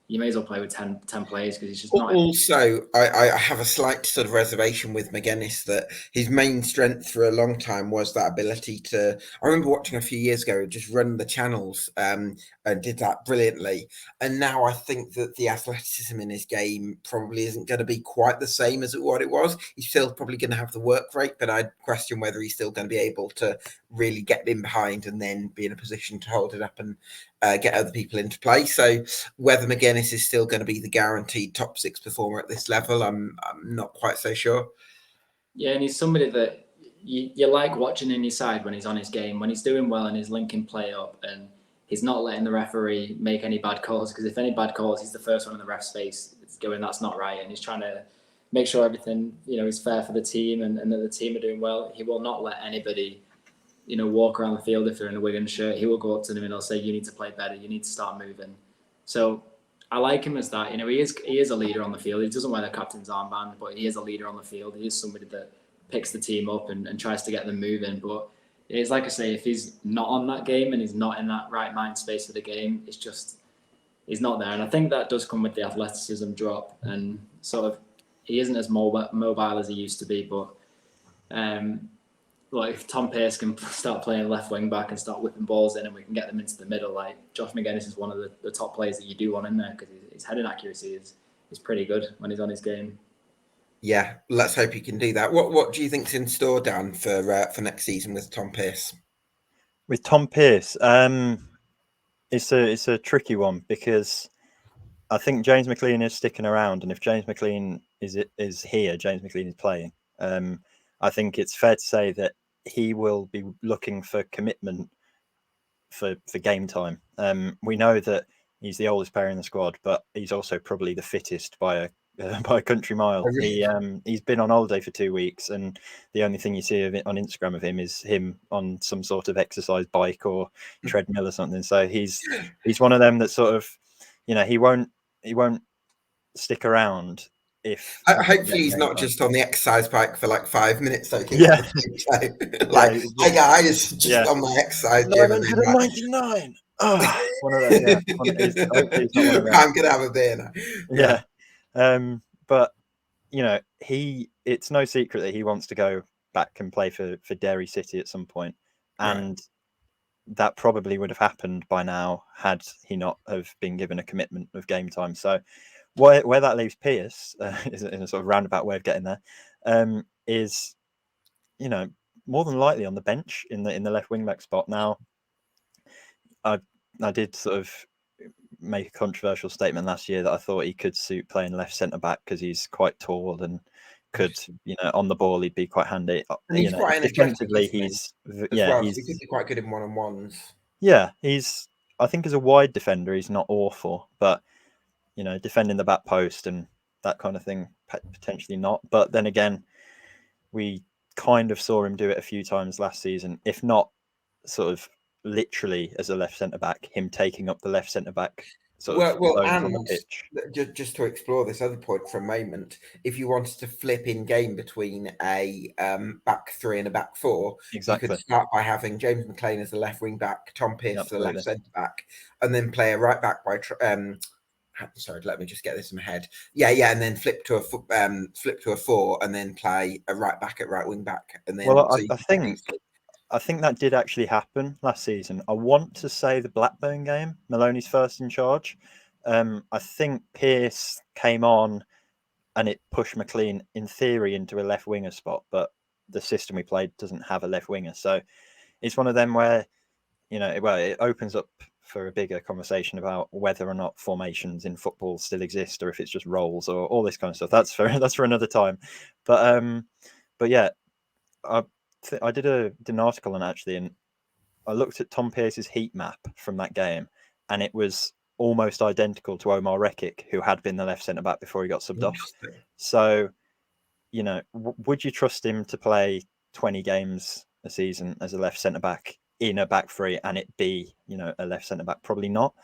you may as well play with 10 players, because he's just not. Also, I have a slight sort of reservation with McGuinness that his main strength for a long time was that ability to. I remember watching a few years ago, just run the channels and did that brilliantly. And now I think that the athleticism in his game probably isn't going to be quite the same as what it was. He's still probably going to have the work rate, but I'd question whether he's still going to be able to really get in behind and then be in a position to hold it up and get other people into play. So whether McGuinness is still going to be the guaranteed top 6 performer at this level, I'm not quite so sure. Yeah, and he's somebody that you like watching in his side when he's on his game, when he's doing well and he's linking play up and he's not letting the referee make any bad calls, because if any bad calls, he's the first one in the ref's face. It's going, that's not right. And he's trying to make sure everything, is fair for the team and that the team are doing well. He will not let anybody walk around the field if they're in a Wigan shirt. He will go up to them and he'll say, you need to play better. You need to start moving. So I like him as that. He is a leader on the field. He doesn't wear the captain's armband, but he is a leader on the field. He is somebody that picks the team up and tries to get them moving. But it's like I say, if he's not on that game and he's not in that right mind space of the game, he's not there. And I think that does come with the athleticism drop, and sort of he isn't as mobile as he used to be. But if Tom Pearce can start playing left wing back and start whipping balls in and we can get them into the middle, like Josh McGuinness is one of the top players that you do want in there, because his heading accuracy is pretty good when he's on his game. Yeah, let's hope he can do that. What do you think's in store, Dan, for next season with Tom Pearce? With Tom Pearce, it's a tricky one, because I think James McLean is sticking around, and if James McLean is here, James McLean is playing. I think it's fair to say that he will be looking for commitment for game time. We know that he's the oldest player in the squad, but he's also probably the fittest by a country mile. He's been on holiday for 2 weeks, and the only thing you see of it on Instagram of him is him on some sort of exercise bike or treadmill or something. So he's one of them that sort of, he won't stick around. If hopefully he's not just on the exercise bike for like 5 minutes, so hey guys, just on my exercise gym. 999. One of those. Yeah, hopefully he's not one of them. I'm gonna have a beer now. Yeah. But it's no secret that he wants to go back and play for Derry City at some point, and that probably would have happened by now had he not have been given a commitment of game time. So where that leaves Pearce is in a sort of roundabout way of getting there, is more than likely on the bench in the left wing back spot. Now, I did sort of make a controversial statement last year that I thought he could suit playing left centre back because he's quite tall and could, on the ball he'd be quite handy. And he's quite energetic. Defensively, he could be quite good in one-on-ones. Yeah, I think as a wide defender he's not awful, but defending the back post and that kind of thing, potentially not. But then again, we kind of saw him do it a few times last season, if not sort of literally as a left centre back, him taking up the left centre back sort of on the pitch. Just to explore this other point for a moment, if you wanted to flip in game between a back 3 and a back 4, exactly, you could start by having James McLean as the left wing back, Tom Pearce as the left centre back, and then play a right back by sorry, let me just get this in my head. Yeah, and then flip to a 4, and then play a right back at right wing back, and then. Well, I think that did actually happen last season. I want to say the Blackburn game, Maloney's first in charge. I think Pearce came on, and it pushed McLean in theory into a left winger spot, but the system we played doesn't have a left winger, so it's one of them where it opens up for a bigger conversation about whether or not formations in football still exist, or if it's just roles or all this kind of stuff. That's for another time. But yeah, I did an article on it actually, and I looked at Tom Pearce's heat map from that game, and it was almost identical to Omar Rekik, who had been the left centre back before he got subbed off. So, would you trust him to play 20 games a season as a left centre back in a back three and it be, a left centre back? Probably not.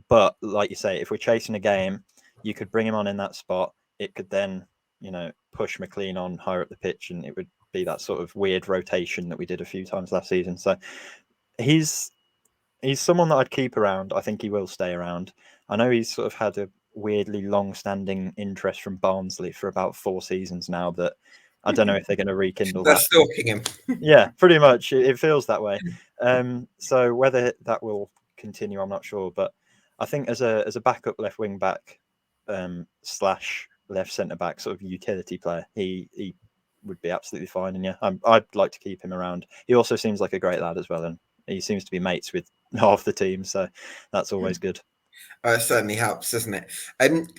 But like you say, if we're chasing a game, you could bring him on in that spot. It could then, push McLean on higher up the pitch, and it would be that sort of weird rotation that we did a few times last season. So he's someone that I'd keep around. I think he will stay around. I know he's sort of had a weirdly long-standing interest from Barnsley for about 4 seasons now that I don't know if they're going to rekindle They're that. stalking him. Yeah, pretty much. It feels that way. So whether that will continue, I'm not sure. But I think as a backup left wing back slash left centre back sort of utility player, he would be absolutely fine. And yeah, I'd like to keep him around. He also seems like a great lad as well, and he seems to be mates with half the team, so that's always good. It certainly helps, doesn't it?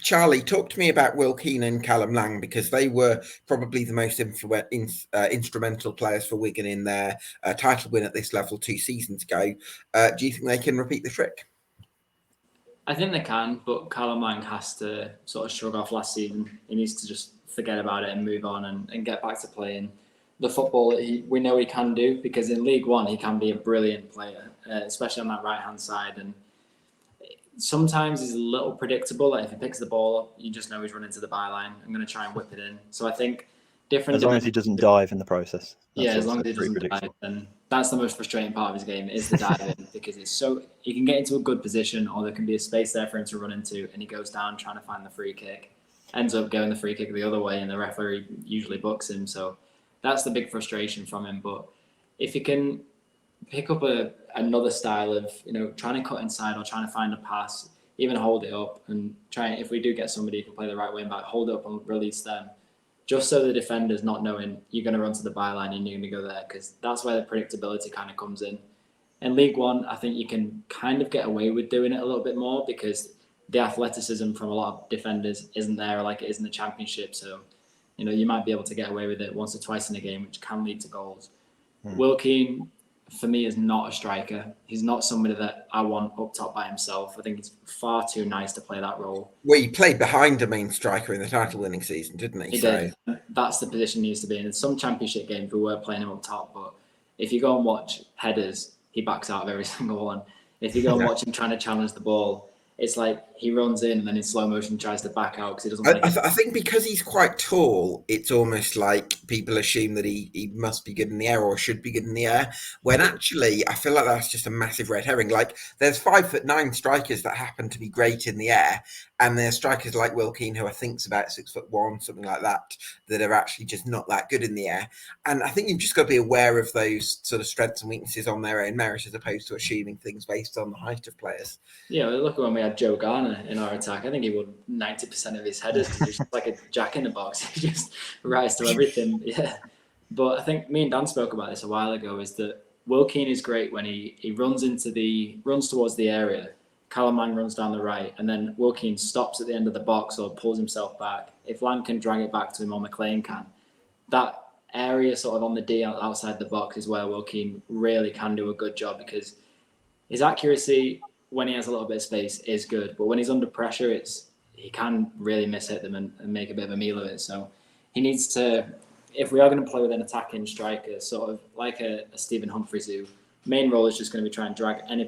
Charlie, talk to me about Will Keane and Callum Lang, because they were probably the most instrumental players for Wigan in their title win at this level 2 seasons ago. Do you think they can repeat the trick? I think they can, but Callum Lang has to sort of shrug off last season. He needs to just forget about it and move on and get back to playing the football that we know he can do, because in League One he can be a brilliant player, especially on that right-hand side. And sometimes he's a little predictable. Like if he picks the ball up, you just know he's running to the byline. I'm going to try and whip it in. So I think different. As long as he doesn't dive in the process. As long as he doesn't dive, then that's the most frustrating part of his game is the diving, because it's so he can get into a good position, or there can be a space there for him to run into, and he goes down trying to find the free kick, ends up going the free kick the other way, and the referee usually books him. So that's the big frustration from him. But if he can pick up another style of trying to cut inside or trying to find a pass, even hold it up and try. If we do get somebody who can play the right wing back, hold it up and release them, just so the defender's not knowing you're going to run to the byline and you're going to go there, because that's where the predictability kind of comes in. In League One, I think you can kind of get away with doing it a little bit more, because the athleticism from a lot of defenders isn't there like it is in the Championship. So, you might be able to get away with it once or twice in a game, which can lead to goals. Will Keane, for me, is not a striker. He's not somebody that I want up top by himself. I think he's far too nice to play that role. Well, he played behind a main striker in the title-winning season, didn't he? He did. That's the position he needs to be in. In some Championship games, we were playing him up top, but if you go and watch headers, he backs out of every single one. If you go and watch him trying to challenge the ball, it's like he runs in and then in slow motion tries to back out because he doesn't. I think because he's quite tall, it's almost like people assume that he must be good in the air or should be good in the air. When actually, I feel like that's just a massive red herring. Like there's 5'9" strikers that happen to be great in the air, and there's strikers like Will Keane, who I think's about 6'1", something like that are actually just not that good in the air. And I think you've just got to be aware of those sort of strengths and weaknesses on their own merit, as opposed to assuming things based on the height of players. Yeah, look at when we had Joe Garner in our attack. I think he won 90% of his headers. He's just like a jack in the box. He just rise to everything. Yeah. But I think me and Dan spoke about this a while ago, is that Will Keane is great when he runs towards the area. Callum Lang runs down the right, and then Will Keane stops at the end of the box or pulls himself back. If Lang can drag it back to him or McLean can, that area sort of on the D outside the box is where Will Keane really can do a good job, because his accuracy when he has a little bit of space is good, but when he's under pressure, he can really miss-hit them and make a bit of a meal of it. So he needs to, if we are going to play with an attacking striker, sort of like a Stephen Humphries, who main role is just going to be trying to drag any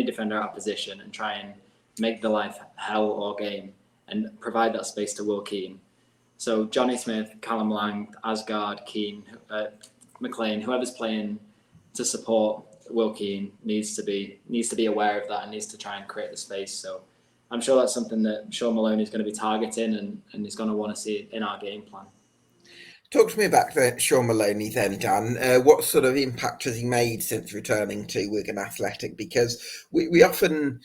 defender out of position and try and make the life hell or game and provide that space to Will Keane. So Johnny Smith, Callum Lang, Asgard, Keane, McLean, whoever's playing to support Will Keane needs to be aware of that and needs to try and create the space. So I'm sure that's something that Shaun Maloney is going to be targeting and is going to want to see in our game plan. Talk to me about Shaun Maloney then, Dan. What sort of impact has he made since returning to Wigan Athletic? Because we often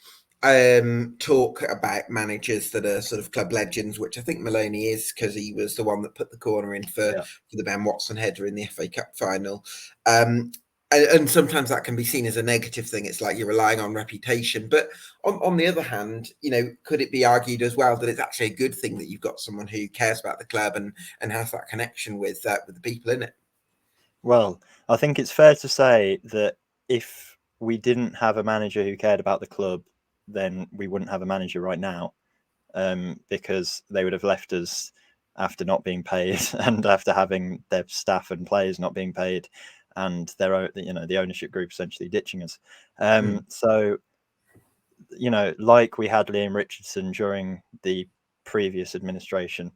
talk about managers that are sort of club legends, which I think Maloney is, because he was the one that put the corner in for the Ben Watson header in the FA Cup final. And sometimes that can be seen as a negative thing. It's like you're relying on reputation. But on the other hand, could it be argued as well that it's actually a good thing that you've got someone who cares about the club and has that connection with the people in it? Well, I think it's fair to say that if we didn't have a manager who cared about the club, then we wouldn't have a manager right now, because they would have left us after not being paid and after having their staff and players not being paid, and their own, the ownership group essentially ditching us. So, like we had Liam Richardson during the previous administration.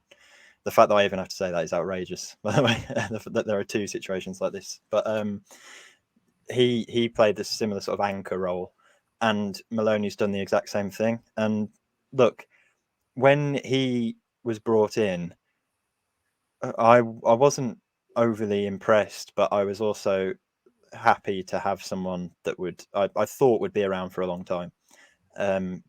The fact that I even have to say that is outrageous, by the way, that there are two situations like this. But he played this similar sort of anchor role, and Maloney's done the exact same thing. And look, when he was brought in, I wasn't overly impressed, but I was also happy to have someone that I thought would be around for a long time.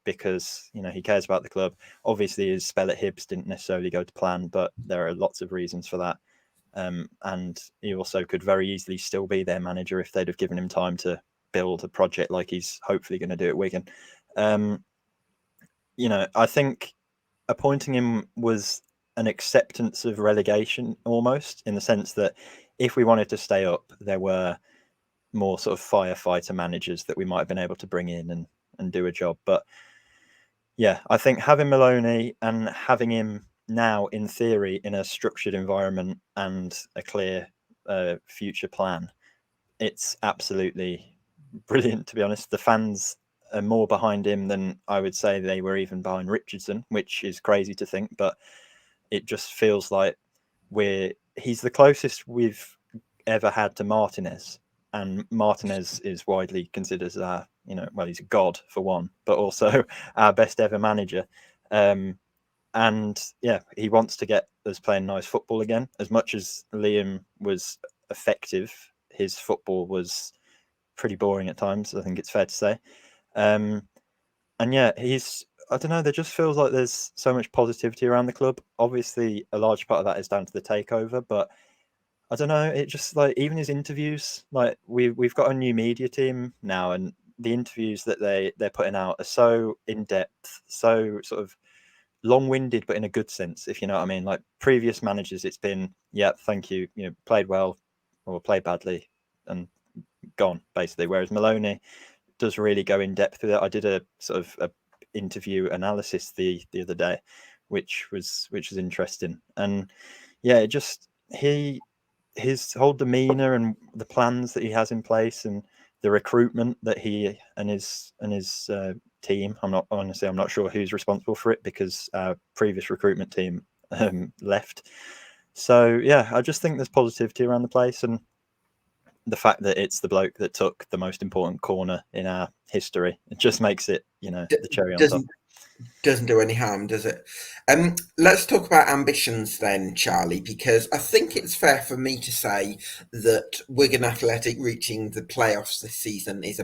Because he cares about the club. Obviously, his spell at Hibs didn't necessarily go to plan, but there are lots of reasons for that. And he also could very easily still be their manager if they'd have given him time to build a project like he's hopefully going to do at Wigan. I think appointing him was an acceptance of relegation almost, in the sense that if we wanted to stay up, there were more sort of firefighter managers that we might have been able to bring in and do a job. But yeah, I think having Maloney and having him now in theory in a structured environment and a clear future plan, it's absolutely brilliant, to be honest. The fans are more behind him than I would say they were even behind Richardson, which is crazy to think, but it just feels like he's the closest we've ever had to Martinez, and Martinez is widely considered as our, he's a god for one, but also our best ever manager. And yeah, he wants to get us playing nice football again. As much as Liam was effective, his football was pretty boring at times, I think it's fair to say. And yeah, I don't know, there just feels like there's so much positivity around the club. Obviously, a large part of that is down to the takeover, but I don't know, it just, like, even his interviews, like we've got a new media team now, and the interviews that they're putting out are so in-depth, so sort of long-winded, but in a good sense, if you know what I mean. Like previous managers, it's been, yeah, thank you, played well or played badly and gone, basically. Whereas Maloney does really go in depth with it. I did a sort of a interview analysis the other day, which was interesting. And yeah, it just his whole demeanor and the plans that he has in place and the recruitment that he and his team. I'm not sure who's responsible for it, because our previous recruitment team left. So yeah, I just think there's positivity around the place, and the fact that it's the bloke that took the most important corner in our history, it just makes it, the cherry on top. Doesn't do any harm, does it? Let's talk about ambitions then, Charlie, because I think it's fair for me to say that Wigan Athletic reaching the playoffs this season is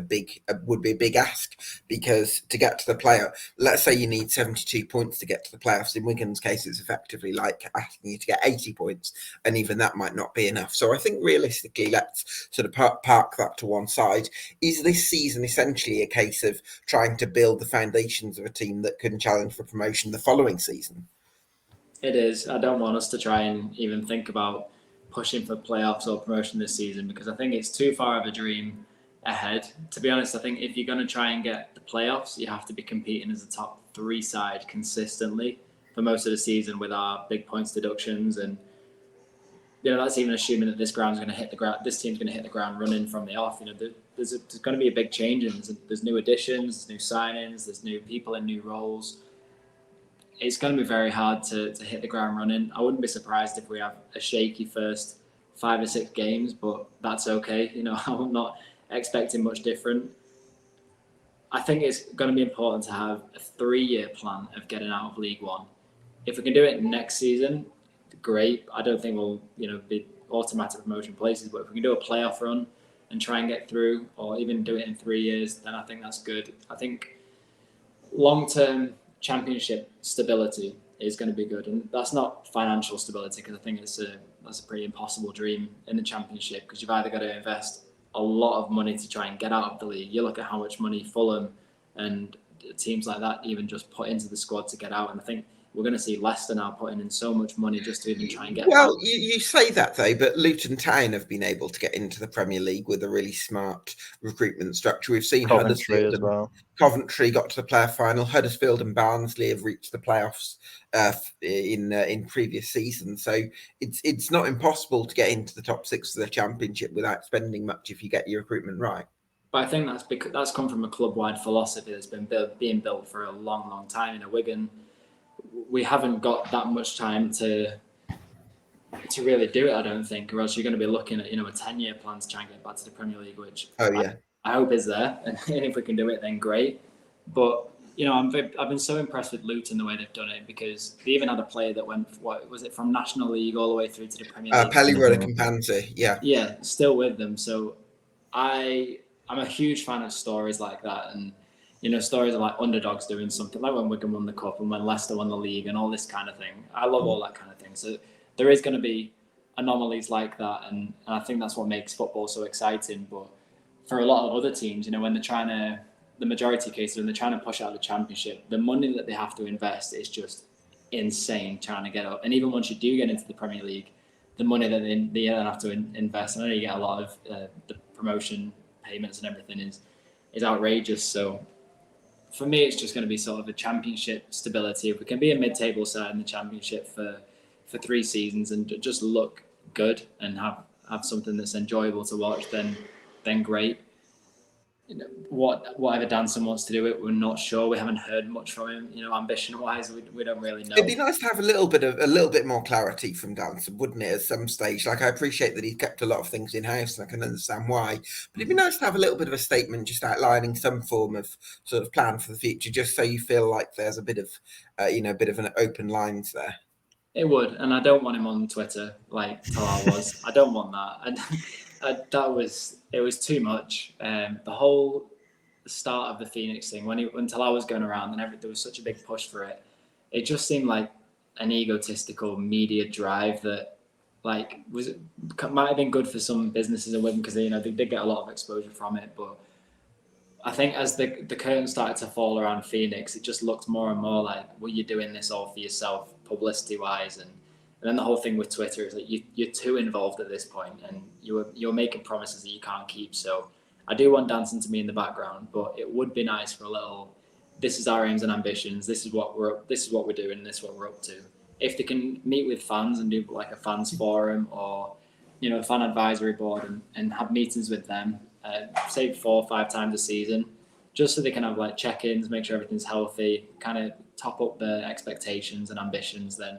would be a big ask, because to get to the playoff, let's say you need 72 points to get to the playoffs. In Wigan's case, it's effectively like asking you to get 80 points, and even that might not be enough. So I think realistically, let's sort of park that to one side. Is this season essentially a case of trying to build the foundations of a team that can challenge for promotion the following season? It is. I don't want us to try and even think about pushing for playoffs or promotion this season, because I think it's too far of a dream ahead. To be honest, I think if you're going to try and get the playoffs, you have to be competing as a top 3 side consistently for most of the season with our big points deductions. And that's even assuming that this team's going to hit the ground running from the off. There's going to be a big change, and there's new additions, there's new signings, there's new people in new roles. It's going to be very hard to hit the ground running. I wouldn't be surprised if we have a shaky first 5 or 6 games, but that's okay. I'm not expecting much different. I think it's going to be important to have a 3-year plan of getting out of League One. If we can do it next season, great. I don't think we'll be automatic promotion places, but if we can do a playoff run and try and get through, or even do it in 3 years, then I think that's good. I think long-term championship stability is going to be good, and that's not financial stability, because I think that's a pretty impossible dream in the championship, because you've either got to invest a lot of money to try and get out of the league. You look at how much money Fulham and teams like that even just put into the squad to get out, and I think we're going to see Leicester now putting in so much money just to even try and get Well, back. you say that though, but Luton Town have been able to get into the Premier League with a really smart recruitment structure. We've seen Coventry Huddersfield as well. Coventry got to the playoff final. Huddersfield and Barnsley have reached the playoffs in previous seasons. So it's not impossible to get into the top six of the Championship without spending much if you get your recruitment right. But I think that's because that's come from a club-wide philosophy that's been being built for a long, long time. In Wigan, we haven't got that much time to really do it, I don't think, or else you're going to be looking at a 10-year plan to try and get back to the Premier League, which I hope is there, and if we can do it, then great. But I've been so impressed with Luton the way they've done it, because they even had a player that went, what was it, from National League all the way through to the Premier League. Pelly Rudder-Compante, yeah, still with them. So I'm a huge fan of stories like that, and stories of like underdogs doing something, like when Wigan won the cup and when Leicester won the league and all this kind of thing. I love all that kind of thing. So there is going to be anomalies like that, and I think that's what makes football so exciting. But for a lot of other teams, when they're trying to, the majority cases, when they're trying to push out the Championship, the money that they have to invest is just insane trying to get up. And even once you do get into the Premier League, the money that they then have to invest, I know you get a lot of the promotion payments and everything is outrageous. So for me, it's just going to be sort of a Championship stability. If we can be a mid-table side in the Championship for 3 seasons and just look good and have something that's enjoyable to watch, then great. Whatever Danson wants to do it, we're not sure. We haven't heard much from him. Ambition-wise, we don't really know. It'd be nice to have a little bit more clarity from Danson, wouldn't it? At some stage, like, I appreciate that he's kept a lot of things in house, and I can understand why. But it'd be nice to have a little bit of a statement, just outlining some form of sort of plan for the future, just so you feel like there's a bit of, an open lines there. It would, and I don't want him on Twitter like Talal was. I don't want that. It was too much. The whole start of the Phoenix thing, when Talal was going around and there was such a big push for it, it just seemed like an egotistical media drive that might have been good for some businesses in Wigan, because they did get a lot of exposure from it. But I think as the curtain started to fall around Phoenix, it just looked more and more like, well, you're doing this all for yourself, publicity-wise, and then the whole thing with Twitter is that you're too involved at this point, and you're making promises that you can't keep. So I do want Danson to be in the background, but it would be nice for a little, this is our aims and ambitions, this is what we're doing, and this is what we're up to. If they can meet with fans and do like a fans forum, or a fan advisory board, and have meetings with them, say 4 or 5 times a season, just so they can have like check-ins, make sure everything's healthy, kind of top up their expectations and ambitions, then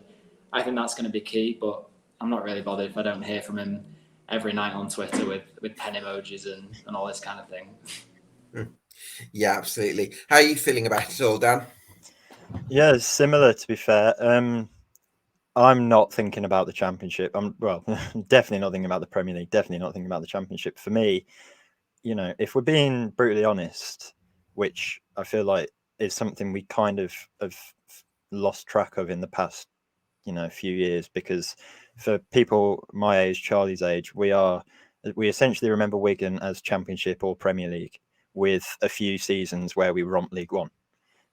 I think that's going to be key. But I'm not really bothered if I don't hear from him every night on Twitter with pen emojis and all this kind of thing. Yeah, absolutely. How are you feeling about it all, Dan? Yeah, it's similar, to be fair. I'm not thinking about the Championship. Definitely not thinking about the Premier League. Definitely not thinking about the Championship. For me, if we're being brutally honest, which I feel like is something we kind of have lost track of in the past, few years, because for people my age, Charlie's age, we essentially remember Wigan as Championship or Premier League, with a few seasons where we romped League One.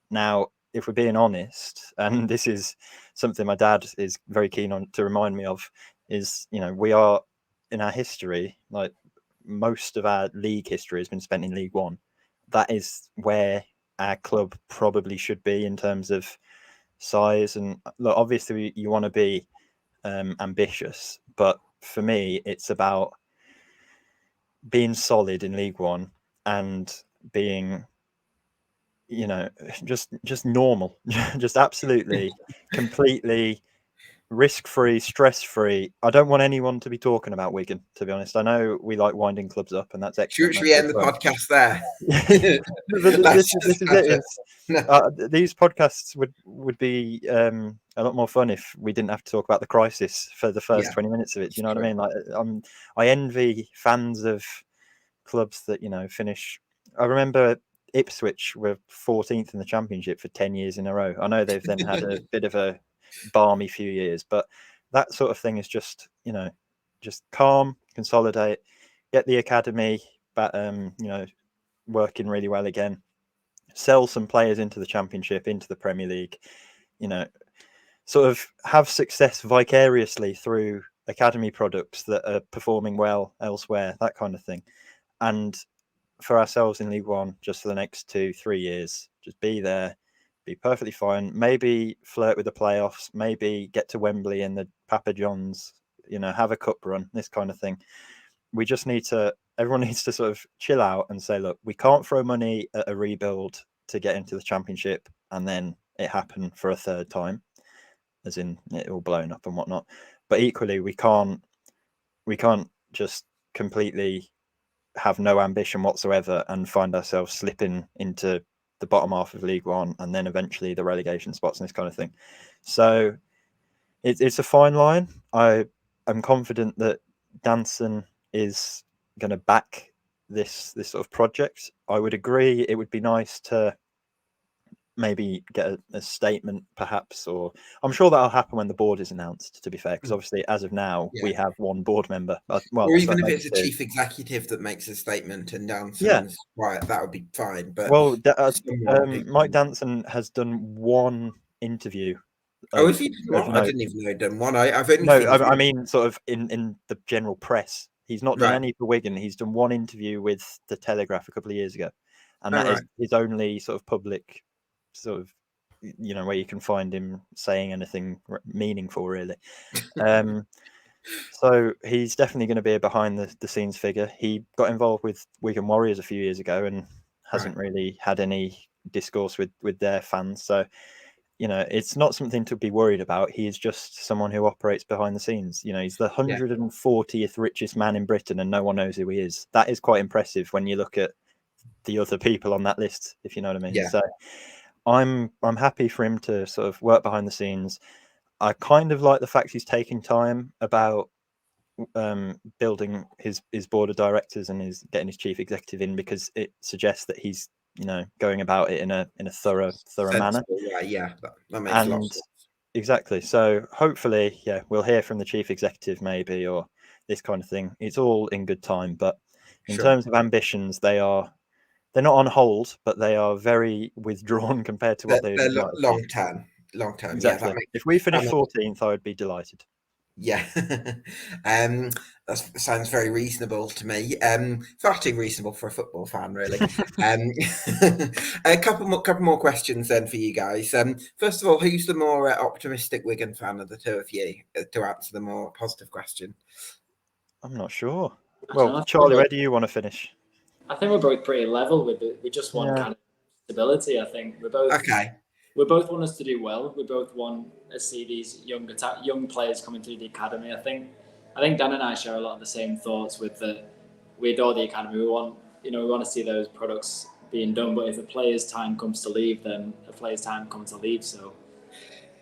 Now, if we're being honest, and this is something my dad is very keen on to remind me of, is, we are, in our history, like most of our league history has been spent in League One. That is where our club probably should be in terms of size. And look, obviously you want to be ambitious, but for me, it's about being solid in League One and being, just normal, just absolutely, completely risk-free, stress-free. I don't want anyone to be talking about Wigan, to be honest. I know we like winding clubs up, and that's excellent. Should we end the podcast there? This is it. These podcasts would be a lot more fun if we didn't have to talk about the crisis for the first 20 minutes of it. Do you know what I mean? Like, I envy fans of clubs that finish. I remember Ipswich were 14th in the Championship for 10 years in a row. I know they've then had a bit of a balmy few years, but that sort of thing is just just calm, consolidate, get the academy back, working really well again, sell some players into the Championship, into the Premier League, sort of have success vicariously through academy products that are performing well elsewhere, that kind of thing. And for ourselves in League One, just for the next 2-3 years, just be there, be perfectly fine. Maybe flirt with the playoffs, maybe get to Wembley in the Papa John's, have a cup run, this kind of thing. We just need to, everyone needs to sort of chill out and say, look, we can't throw money at a rebuild to get into the Championship and then it happen for a third time, as in it all blown up and whatnot. But equally, we can't just completely have no ambition whatsoever and find ourselves slipping into the bottom half of League One and then eventually the relegation spots and this kind of thing. So it's a fine line. I'm confident that Danson is going to back this sort of project. I would agree it would be nice to maybe get a statement perhaps, or I'm sure that'll happen when the board is announced, to be fair, because obviously as of now we have one board member, or even if it's a chief executive that makes a statement and Danson's right, that would be fine. But Mike Danson has done one interview. Has he done one? I didn't even know he'd done one. I've only seen I mean sort of in the general press. He's not done any for Wigan. He's done one interview with the Telegraph a couple of years ago, and that is his only sort of public sort of, where you can find him saying anything meaningful, really. So he's definitely going to be a behind the scenes figure. He got involved with Wigan Warriors a few years ago and hasn't really had any discourse with their fans. So, it's not something to be worried about. He is just someone who operates behind the scenes. He's the 140th richest man in Britain and no one knows who he is. That is quite impressive when you look at the other people on that list, if you know what I mean. Yeah. So I'm happy for him to sort of work behind the scenes. I kind of like the fact he's taking time about building his board of directors and is getting his chief executive in, because it suggests that he's going about it in a thorough manner. Yeah, that makes a lot of sense. Exactly. So hopefully, we'll hear from the chief executive maybe, or this kind of thing. It's all in good time, but in terms of ambitions, they're not on hold, but they are very withdrawn compared to what they're long term. Exactly. If we finish 14th, I would be delighted. Yeah, that sounds very reasonable to me. Far too reasonable for a football fan, really. A couple more questions then for you guys. First of all, who's the more optimistic Wigan fan of the two of you, to answer the more positive question? I'm not sure. Well, Charlie, where do you want to finish? I think we're both pretty level with it. We just want kind of stability. I think we're both okay. We both want us to do well. We both want to see these young players coming through the academy. I think Dan and I share a lot of the same thoughts with we adore the academy. We want to see those products being done. But if a player's time comes to leave, then a player's time comes to leave. So.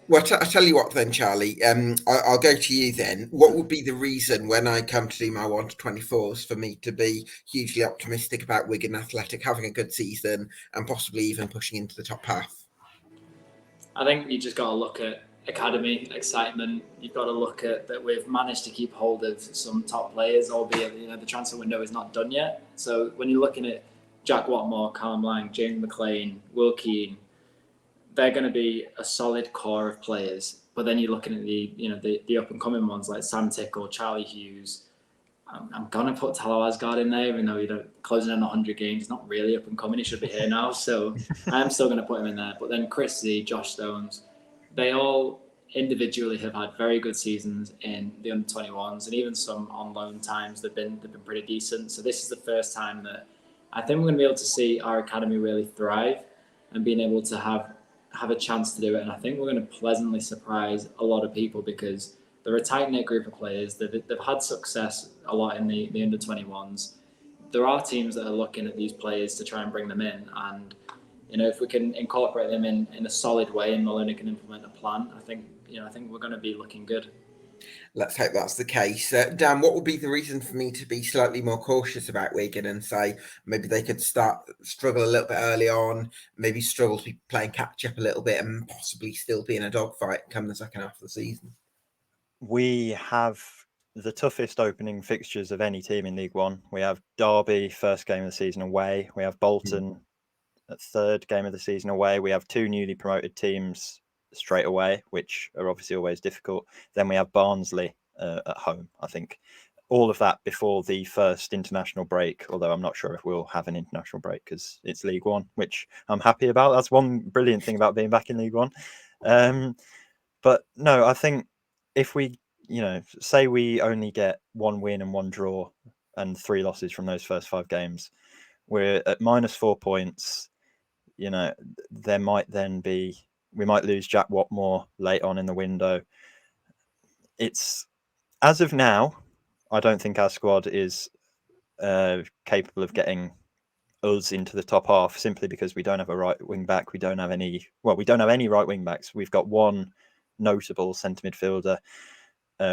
Well, I'll tell you what then, Charlie. I'll go to you then. What would be the reason when I come to do my 1 to 24s for me to be hugely optimistic about Wigan Athletic having a good season and possibly even pushing into the top half? I think you just got to look at academy excitement. You've got to look at that we've managed to keep hold of some top players, albeit the transfer window is not done yet. So when you're looking at Jack Watmore, Callum Lang, James McLean, Will Keane, they're going to be a solid core of players. But then you're looking at the up and coming ones like Sam Tickle, Charlie Hughes. I'm going to put Talo Asgard in there, even though closing in 100 games. He's not really up and coming. He should be here now. So I'm still going to put him in there. But then Chris Z, Josh Stones, they all individually have had very good seasons in the under-21s, and even some on loan times they've been pretty decent. So this is the first time that I think we're going to be able to see our academy really thrive and being able to have a chance to do it. And I think we're going to pleasantly surprise a lot of people because they're a tight-knit group of players. They've had success a lot in the under-21s. There are teams that are looking at these players to try and bring them in. And, if we can incorporate them in a solid way and Maloney can implement a plan, I think we're going to be looking good. Let's hope that's the case. Dan, what would be the reason for me to be slightly more cautious about Wigan and say maybe they could struggle a little bit early on, maybe struggle to be playing catch up a little bit and possibly still be in a dogfight come the second half of the season? We have the toughest opening fixtures of any team in League One. We have Derby, first game of the season away. We have Bolton, third game of the season away. We have two newly promoted teams, straight away, which are obviously always difficult. Then we have Barnsley at home. I think all of that before the first international break, although I'm not sure if we'll have an international break because it's League One, which I'm happy about. That's one brilliant thing about being back in League One. But no, I think if we, say we only get 1 win and 1 draw and 3 losses from those first 5 games, we're at -4 points. There might then be, we might lose Jack Watmore late on in the window. It's, as of now, I don't think our squad is capable of getting us into the top half, simply because we don't have a right wing back. We don't have any right wing backs. We've got one notable centre midfielder.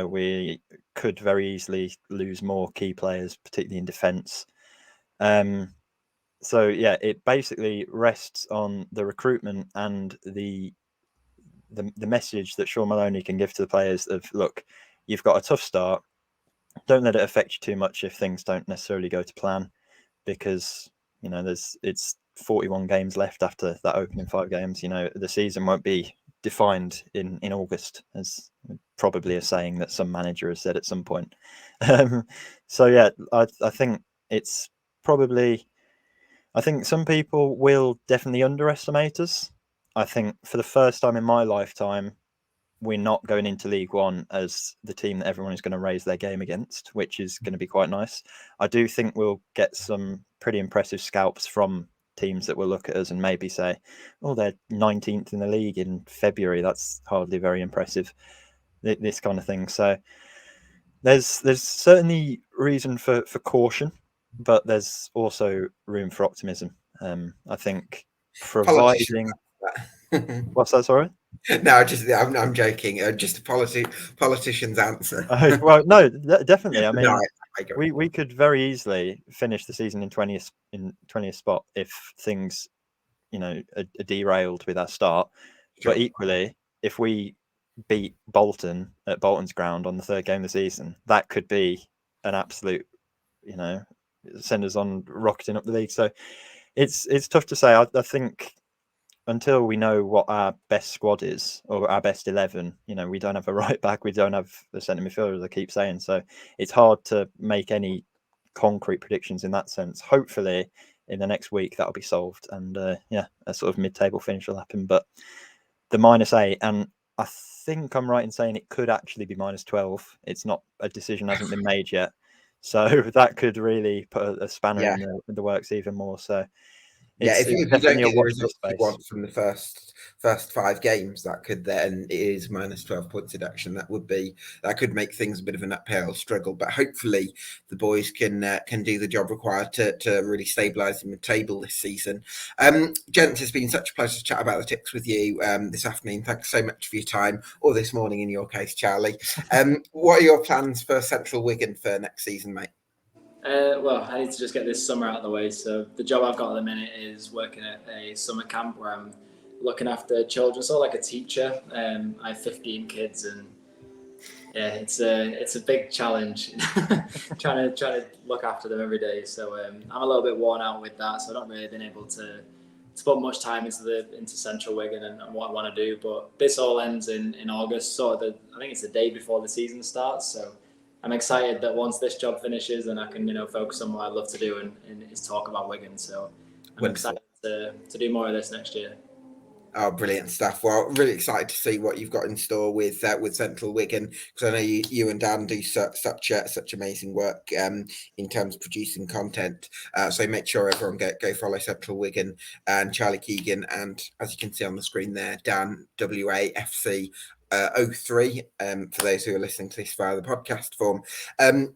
We could very easily lose more key players, particularly in defence. So yeah, it basically rests on the recruitment and the message that Shaun Maloney can give to the players of, look, you've got a tough start. Don't let it affect you too much if things don't necessarily go to plan, because it's 41 games left after that opening 5 games. The season won't be defined in August, as probably a saying that some manager has said at some point. So yeah, I think it's probably, I think some people will definitely underestimate us. I think for the first time in my lifetime, we're not going into League One as the team that everyone is going to raise their game against, which is going to be quite nice. I do think we'll get some pretty impressive scalps from teams that will look at us and maybe say, oh, they're 19th in the league in February. That's hardly very impressive, this kind of thing. So there's certainly reason for caution, but there's also room for optimism. I think providing... What's that, sorry? No, I'm joking. Just a politician's answer. Well, no, definitely. I mean, No, we could very easily finish the season in 20th spot if things, are derailed with our start. Sure. But equally, if we beat Bolton at Bolton's ground on the 3rd game of the season, that could be an absolute, send us on rocketing up the league. So it's tough to say. I think until we know what our best squad is, or our best 11, we don't have a right back, we don't have the centre midfielder, as I keep saying. So it's hard to make any concrete predictions in that sense. Hopefully in the next week that'll be solved, and a sort of mid-table finish will happen. But the -8, and I think I'm right in saying it could actually be -12. It's not, a decision hasn't been made yet. So that could really put a spanner in the works even more. So if you don't definitely get a the watch results you space. want from the first 5 games, that could then, it is -12 points deduction. That could make things a bit of an uphill struggle. But hopefully the boys can do the job required to really stabilise the table this season. Gents, it's been such a pleasure to chat about the Latics with you this afternoon. Thanks so much for your time, or this morning in your case, Charlie. What are your plans for Central Wigan for next season, mate? Well, I need to just get this summer out of the way. So the job I've got at the minute is working at a summer camp where I'm looking after children, sort of like a teacher. I have 15 kids, and it's a big challenge trying to look after them every day. So I'm a little bit worn out with that. So I've not really been able to put much time into Central Wigan and what I want to do. But this all ends in August. I think it's the day before the season starts. So I'm excited that once this job finishes, then I can focus on what I love to do and is talk about Wigan. So I'm excited to do more of this next year. Oh, brilliant stuff. Well, really excited to see what you've got in store with Central Wigan, because I know you and Dan do such amazing work in terms of producing content. So make sure everyone go follow Central Wigan and Charlie Keegan, and as you can see on the screen there, Dan WAFC 03, for those who are listening to this via the podcast form.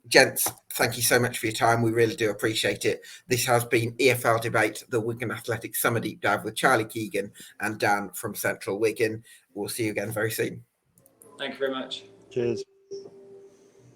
Gents, thank you so much for your time. We really do appreciate it. This has been EFL Debate, the Wigan Athletics Summer Deep Dive with Charlie Keegan and Dan from Central Wigan. We'll see you again very soon. Thank you very much. Cheers.